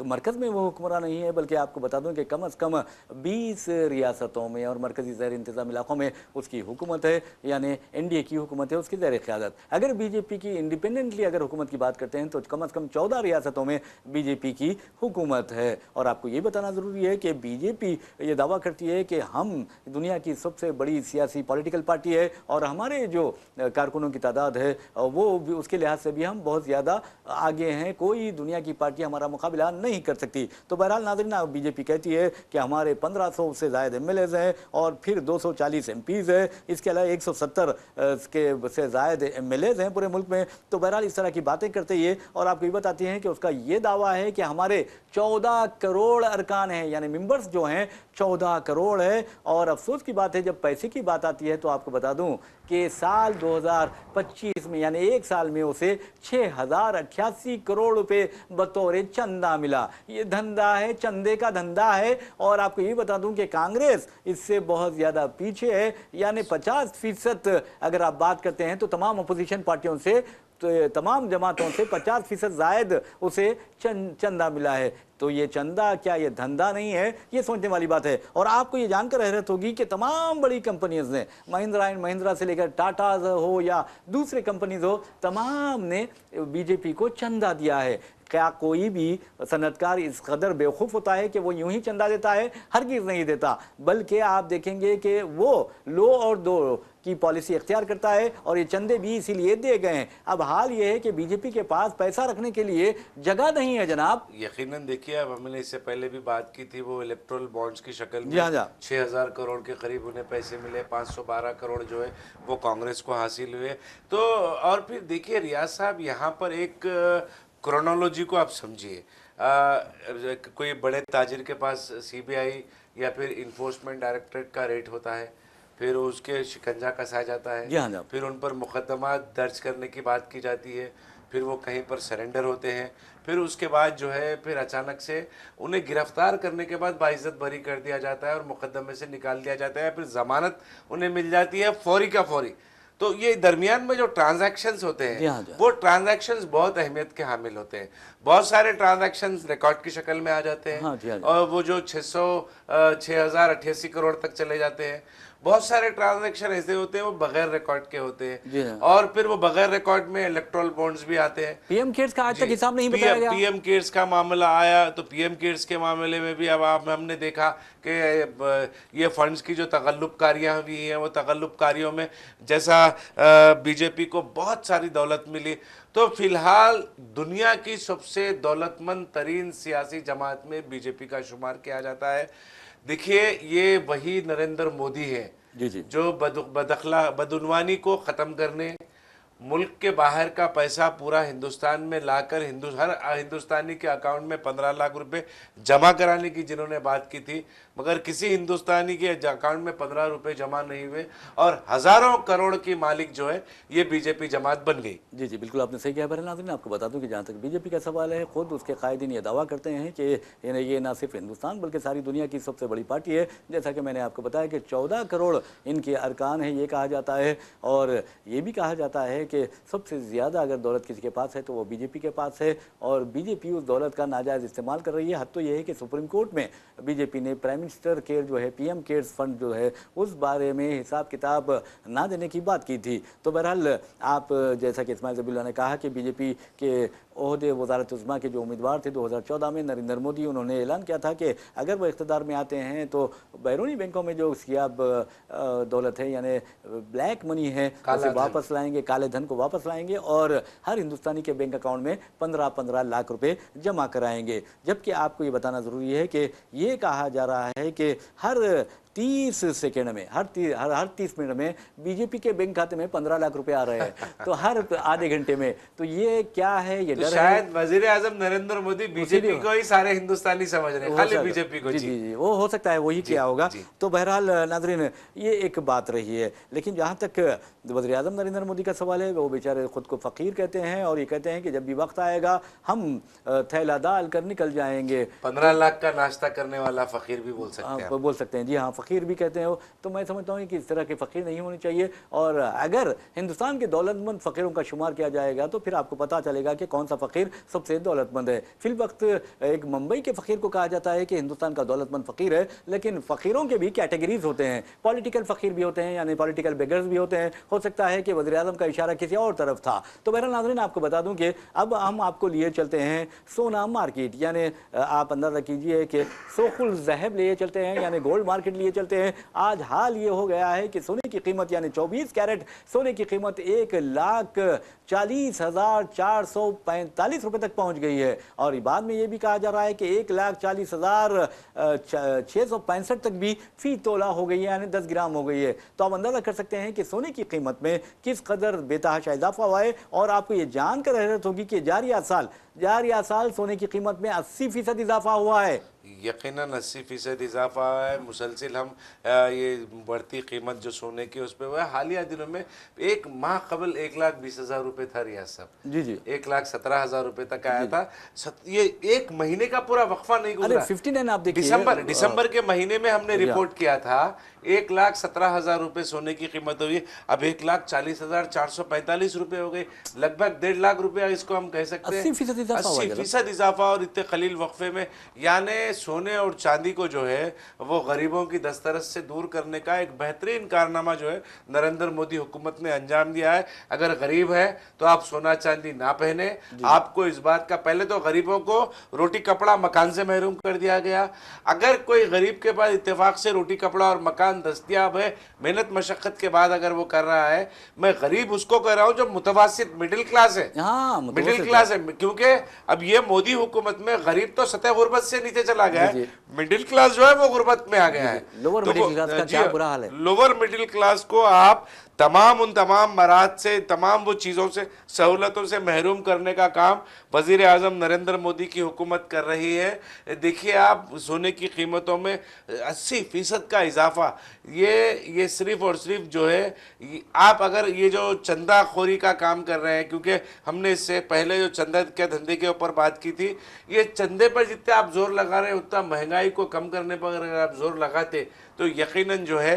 मरकज़ में वो हुक्मरान नहीं है, बल्कि आपको बता दूं कि कम से कम 20 रियासतों में और मरकज़ी ज़ैर इंतज़ाम इलाकों में उसकी हुकूमत है, यानी एनडीए की हुकूमत है, उसकी ज़ैर क़यादत। अगर बीजेपी की इंडिपेंडेंटली अगर हुकूमत की बात करते हैं तो कम से कम 14 रियासतों में बीजेपी की हुकूमत है। और आपको ये बताना ज़रूरी है कि बीजेपी ये दावा करती है कि हम दुनिया की सबसे बड़ी सियासी पॉलिटिकल पार्टी है, और हमारे जो कारकुनों की तादाद है वो भी, उसके लिहाज से भी हम बहुत ज़्यादा आगे हैं, कोई दुनिया की पार्टी हमारा मुकाबला नहीं कर सकती। तो बहरहाल नाज़रीन, बीजेपी कहती है कि हमारे 1500 से ज़ायद MLAs हैं और फिर 240 MPs है, इसके अलावा 170 के से ज़ायद MLAs हैं पूरे मुल्क में। तो बहरहाल इस तरह की बातें करते ही और आपको ये बताती हैं कि उसका ये दावा है कि हमारे 14 करोड़ अरकान हैं, यानी मेंबर्स जो हैं 14 करोड़ है। और अफसोस की बात है, जब पैसे की बात आती है तो आपको बता दूं कि साल 2025 में, यानी एक साल में उसे 6,088 करोड़ रुपए बतौर चंदा मिला। ये धंधा है, चंदे का धंधा है। और आपको ये बता दूं कि कांग्रेस इससे बहुत ज़्यादा पीछे है, यानी 50% अगर आप बात करते हैं तो तमाम अपोजिशन पार्टियों से, तो तमाम जमातों से 50% ज़ायद उसे चंदा मिला है। तो ये चंदा क्या ये धंधा नहीं है? ये सोचने वाली बात है। और आपको ये जानकर हैरत होगी कि तमाम बड़ी कंपनीज ने, महिंद्रा एंड महिंद्रा से लेकर टाटा हो या दूसरे कंपनीज हो, तमाम ने बीजेपी को चंदा दिया है। क्या कोई भी सनतकार इस कदर बेवकूफ़ होता है कि वो यूं ही चंदा देता है? हरगिज़ नहीं देता, बल्कि आप देखेंगे कि वो लो और दो की पॉलिसी इख्तियार करता है, और ये चंदे भी इसीलिए दिए गए हैं। अब हाल ये है कि बीजेपी के पास पैसा रखने के लिए जगह नहीं है जनाब।
यकीनन देखिए, अब हमने इससे पहले भी बात की थी, वो इलेक्ट्रल बॉन्ड्स की शक्ल में 6,000 करोड़ के करीब उन्हें पैसे मिले, 512 करोड़ जो है वो कांग्रेस को हासिल हुए। तो और फिर देखिए रियाज साहब, यहाँ पर एक क्रोनोलॉजी को आप समझिए। कोई बड़े ताजिर के पास CBI या फिर इन्फोर्समेंट डायरेक्टरेट का रेट होता है, फिर उसके शिकंजा कसा जाता है, फिर उन पर मुकदमा दर्ज करने की बात की जाती है, फिर वो कहीं पर सरेंडर होते हैं, फिर उसके बाद जो है फिर अचानक से उन्हें गिरफ्तार करने के बाद बाइज्जत बरी कर दिया जाता है और मुकदमे से निकाल दिया जाता है, फिर जमानत उन्हें मिल जाती है फौरी का फौरी। तो ये दरमियान में जो ट्रांजैक्शंस होते
जी हाँ,
हैं वो ट्रांजैक्शंस बहुत अहमियत के हामिल होते हैं। बहुत सारे ट्रांजैक्शंस रिकॉर्ड की शक्ल में आ जाते हैं।
हाँ जी, हाँ जी।
और वो जो 6088 करोड़ तक चले जाते हैं। बहुत सारे ट्रांजैक्शन ऐसे होते हैं वो बगैर रिकॉर्ड के होते
जी
हैं,
हाँ।
और फिर वो बगैर रिकॉर्ड में इलेक्टोरल बॉन्ड्स भी आते हैं।
पीएम केयर्स का आज
जी,
तक हिसाब नहीं बताया गया।
पीएम केयर्स का मामला आया तो पीएम केयर्स के मामले में भी अब हमने देखा कि ये फंड्स की जो तगल्लुबकारियां हुई हैं वो तगल्लुबकारियों में जैसा बीजेपी को बहुत सारी दौलत मिली, तो फिलहाल दुनिया की सबसे दौलतमंद तरीन सियासी जमात में बीजेपी का शुमार किया जाता है। देखिए, ये वही नरेंद्र मोदी है
जी जी
जो बदउनवानी को ख़त्म करने, मुल्क के बाहर का पैसा पूरा हिंदुस्तान में लाकर हर हिंदुस्तानी के अकाउंट में 15 लाख रुपए जमा कराने की जिन्होंने बात की थी, मगर किसी हिंदुस्तानी के अकाउंट में 15 रुपए जमा नहीं हुए और हजारों करोड़ की मालिक जो है ये बीजेपी जमात बन गई।
जी जी बिल्कुल आपने सही कहा। बहरहाल नाज़रीन, आपको बता दूं कि जहाँ तक बीजेपी का सवाल है, खुद उसके कायदीन ये दावा करते हैं कि ये ना सिर्फ हिंदुस्तान बल्कि सारी दुनिया की सबसे बड़ी पार्टी है। जैसा कि मैंने आपको बताया कि 14 करोड़ इनके अरकान हैं, ये कहा जाता है। और ये भी कहा जाता है कि सबसे ज़्यादा अगर दौलत किसी के पास है तो वो बीजेपी के पास है, और बीजेपी उस दौलत का नाजायज़ इस्तेमाल कर रही है। हद तो ये है कि सुप्रीम कोर्ट में बीजेपी ने प्राइम मिनिस्टर केयर जो है, पीएम केयर्स फंड जो है, उस बारे में हिसाब किताब ना देने की बात की थी। तो बहरहाल आप जैसा कि इस्माइल ज़बीउल्लाह ने कहा कि बीजेपी के ओहदे वज़ारत उज़्मा के जो उम्मीदवार थे 2014 में नरेंद्र मोदी, उन्होंने ऐलान किया था कि अगर वो इक़्तिदार में आते हैं तो बैरूनी बैंकों में जो सियाब दौलत है यानी ब्लैक मनी है उसे वापस लाएंगे, काले धन को वापस लाएंगे और हर हिंदुस्तानी के बैंक अकाउंट में 15-15 लाख रुपए जमा कराएंगे। जबकि आपको ये बताना ज़रूरी है कि ये कहा जा रहा है कि हर 30 सेकेंड में, हर 30 मिनट में बीजेपी के बैंक खाते में 15 लाख रुपए आ रहे हैं, तो हर आधे घंटे में। तो ये क्या है, ये डर
शायद वजीर आजम नरेंद्र मोदी बीजेपी को ही सारे हिंदुस्तानी समझ रहे हैं, खाली बीजेपी को।
जी जी जी वो हो सकता है वही किया होगा। तो बहरहाल नाजरीन, ये एक बात रही है। लेकिन जहाँ तक वज़ीर आज़म नरेंद्र मोदी का सवाल है, वो बेचारे खुद को फ़कीर कहते हैं और ये कहते हैं कि जब भी वक्त आएगा हम थैला डाल कर निकल जाएंगे।
15 लाख का नाश्ता करने वाला फ़कीर भी बोल सकते हैं,
बोल सकते हैं। जी हाँ, फ़कीर भी कहते हैं वो। तो मैं समझता हूँ कि इस तरह के फ़कीर नहीं होने चाहिए। और अगर हिंदुस्तान के दौलतमंद फ़कीरों का शुमार किया जाएगा तो फिर आपको पता चलेगा कि कौन सा फ़कीर सबसे दौलतमंद है। फिल वक्त एक मुंबई के फ़कीर को कहा जाता है कि हिंदुस्तान का दौलतमंद फ़कीर है, लेकिन फ़कीरों के भी कैटेगरीज होते हैं। पॉलिटिकल फ़कीर भी होते हैं, यानी पॉलिटिकल बेगर्स भी होते हैं। हो सकता है कि वज़ीर आज़म का इशारा किसी और तरफ था। तो बहरहाल नाज़रीन, आपको बता दूं कि अब हम आपको लिए चलते हैं सोना मार्केट, यानी आप अंदाज़ा कीजिए कि सोखुल ज़हब लिए चलते हैं, यानी गोल्ड मार्केट लिए चलते हैं। आज हाल ये हो गया है कि सोने की कीमत यानी 24 कैरेट सोने की कीमत 1,40,445 रुपए तक पहुंच गई है। और बाद में ये भी कहा जा रहा है कि 1,40,665 तक भी फी तोला हो गई है, यानी 10 ग्राम हो गई है। तो आप अंदाजा कर सकते हैं कि सोने की कीमत में किस कदर बेतहाशा इजाफा हुआ है। और आपको ये जानकर हैरत होगी कि जारिया साल सोने की कीमत में 80% इजाफा हुआ है।
यकीनन 80% इजाफा है। मुसलसिल हम ये बढ़ती कीमत जो सोने की उस पर हुआ है। हालिया दिनों में एक माह कबल 1,20,000 रुपये था रियाज साहब,
जी जी
1,17,000 रुपये तक आया था। ये एक महीने का पूरा वक्फा नहीं गुजरा।
59 आप देखिए,
दिसंबर के महीने में हमने रिपोर्ट किया था 1,17,000 रुपये सोने की कीमत हुई, अब 1,40,445 रुपये हो गई, लगभग 1.5 लाख रुपया इसको हम कह सकते हैं। 80% इजाफा और इतने कलील वक्फे में। यानी सोने और चांदी को जो है वो गरीबों की दस्तरस से दूर करने का एक बेहतरीन कारनामा जो है नरेंद्र मोदी हुकूमत ने अंजाम दिया है। अगर गरीब है तो आप सोना चांदी ना पहने। आपको इस बात का, पहले तो गरीबों को रोटी कपड़ा मकान से महरूम कर दिया गया। अगर कोई गरीब के पास इत्तेफाक से रोटी कपड़ा और मकान दस्तयाब है, मेहनत मशक्कत के बाद अगर वो कर रहा है, मैं गरीब उसको कह रहा हूँ जो मुतवासित मिडिल क्लास है, मिडिल क्लास है। क्योंकि अब ये मोदी हुकूमत में गरीब तो सतह गुर्बत से नीचे चला गया है, मिडिल क्लास जो है वो गुर्बत में आ गया है।
लोअर मिडिल क्लास का क्या बुरा हाल है।
लोअर मिडिल क्लास को आप उन तमाम मराद से, तमाम वो चीज़ों से, सहूलतों से महरूम करने का काम वज़ीर आज़म नरेंद्र मोदी की हुकूमत कर रही है। देखिए, आप सोने की कीमतों में 80% का इजाफा, ये सिर्फ और सिर्फ जो है, आप अगर ये जो चंदाखोरी का काम कर रहे हैं, क्योंकि हमने इससे पहले जो चंदा के धंधे के ऊपर बात की थी, ये चंदे पर जितने आप जोर लगा रहे उतना महंगाई को कम करने पर अगर आप जोर लगाते तो यकीनन जो है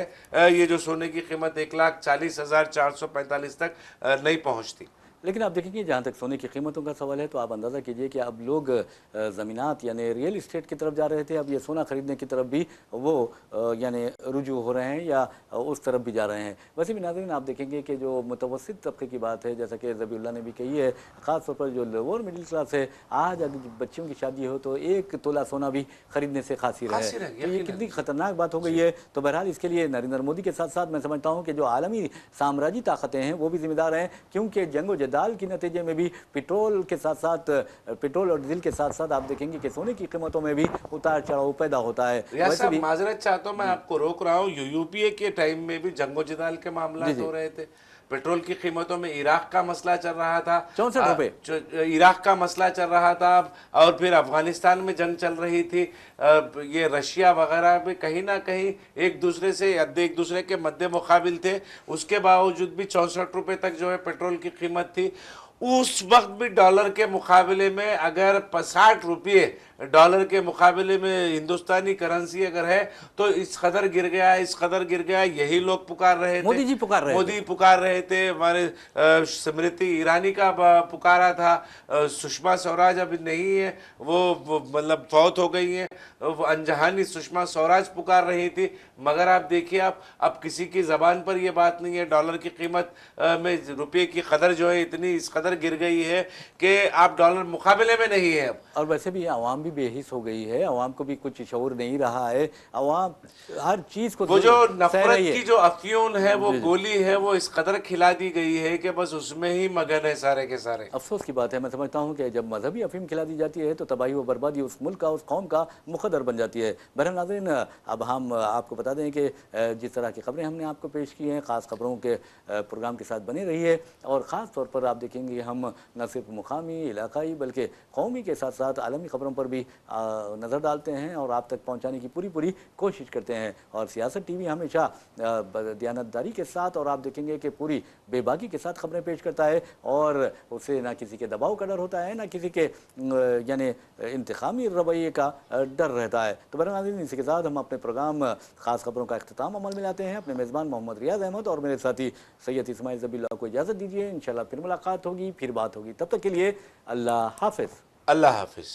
ये जो सोने की कीमत 1,40,445 तक नहीं पहुंचती।
लेकिन आप देखेंगे जहाँ तक सोने की कीमतों का सवाल है तो आप अंदाज़ा कीजिए कि अब लोग ज़मीनात यानी रियल इस्टेट की तरफ जा रहे थे, अब ये सोना खरीदने की तरफ भी वो यानी रुजू हो रहे हैं या उस तरफ भी जा रहे हैं। वैसे भी नाज़रीन आप देखेंगे कि जो मुतवस्सित तबके की बात है, जैसा कि ज़बीउल्लाह ने भी कही है, ख़ास तौर पर जो लोअर मिडिल क्लास है, आज अगर बच्चियों की शादी हो तो 1 तोला सोना भी खरीदने से खासिर है। तो ये कितनी ख़तरनाक बात हो गई है। तो बहरहाल इसके लिए नरेंद्र मोदी के साथ साथ मैं समझता हूँ कि जो आलमी साम्राज्यी ताकतें हैं वो भी जिम्मेदार हैं, क्योंकि जंगो दाल के नतीजे में भी पेट्रोल के साथ साथ पेट्रोल और डीजल के साथ साथ आप देखेंगे कि सोने की कीमतों में भी उतार चढ़ाव पैदा होता है।
वैसे भी माजरत चाहता हूं, मैं आपको रोक रहा हूं, यूपीए के टाइम में भी जंगो-जदाल के मामला हो रहे थे। पेट्रोल की कीमतों में इराक का मसला चल रहा था,
64 रुपए
इराक का मसला चल रहा था, और फिर अफगानिस्तान में जंग चल रही थी। ये रशिया वगैरह भी कहीं ना कहीं एक दूसरे के मद्दे मुकाबिल थे। उसके बावजूद भी 64 रुपए तक जो है पेट्रोल की कीमत थी। उस वक्त भी डॉलर के मुकाबले में अगर 60 रुपये डॉलर के मुकाबले में हिंदुस्तानी करेंसी अगर है तो इस कदर गिर गया, इस कदर गिर गया, यही लोग पुकार रहे थे।
मोदी जी पुकार रहे थे।
हमारे स्मृति ईरानी का पुकारा था। सुषमा स्वराज अभी नहीं है, वो मतलब फौत हो गई है। अनजहानी सुषमा स्वराज पुकार रही थी, मगर आप देखिए अब किसी की जबान पर यह बात नहीं है। डॉलर की कीमत में रुपये की कदर जो है इतनी इस कदर गिर गई है कि आप डॉलर मुकाबले में नहीं है।
और वैसे भी आवाम भी बेहिस हो गई है, आवाम को भी कुछ शऊर नहीं रहा है। आवाम हर चीज को,
वो जो नफरत की जो अफ्यून है, वो गोली है, वो इस कदर खिला दी गई है कि बस उसमें ही मगन है सारे के सारे।
अफसोस की बात है, मैं समझता हूँ कि जब मजहबी अफीम खिला दी जाती है तो तबाही व बर्बादी उस मुल्क का, उस कौम का मुकद्दर बन जाती है। बहरहाल नाज़रीन, अब हम आपको बता दें कि जिस तरह की खबरें हमने आपको पेश की हैं, ख़ास खबरों के प्रोग्राम के साथ बने रहिए। और ख़ास तौर पर आप देखेंगे हम न सिर्फ मुकामी इलाकाई बल्कि कौमी के साथ साथ आलमी खबरों पर भी नज़र डालते हैं और आप तक पहुंचाने की पूरी कोशिश करते हैं। और सियासत टीवी हमेशा दयानतदारी के साथ और आप देखेंगे कि पूरी बेबाकी के साथ खबरें पेश करता है और उसे ना किसी के दबाव का डर होता है, ना किसी के यानी इंतकामी रवैये का डर रहता है। तो बहरहाल इसी के साथ हम अपने प्रोग्राम ख़ास खबरों का अख्तिताम अमल में लाते हैं। अपने मेज़बान मोहम्मद रियाज अहमद और मेरे साथी सैयद इस्माइल ज़बीउल्लाह को इजाज़त दीजिए। इंशाल्लाह फिर मुलाकात होगी, फिर बात होगी। तब तक के लिए अल्लाह हाफ़िज़।
अल्लाह हाफ़िज़।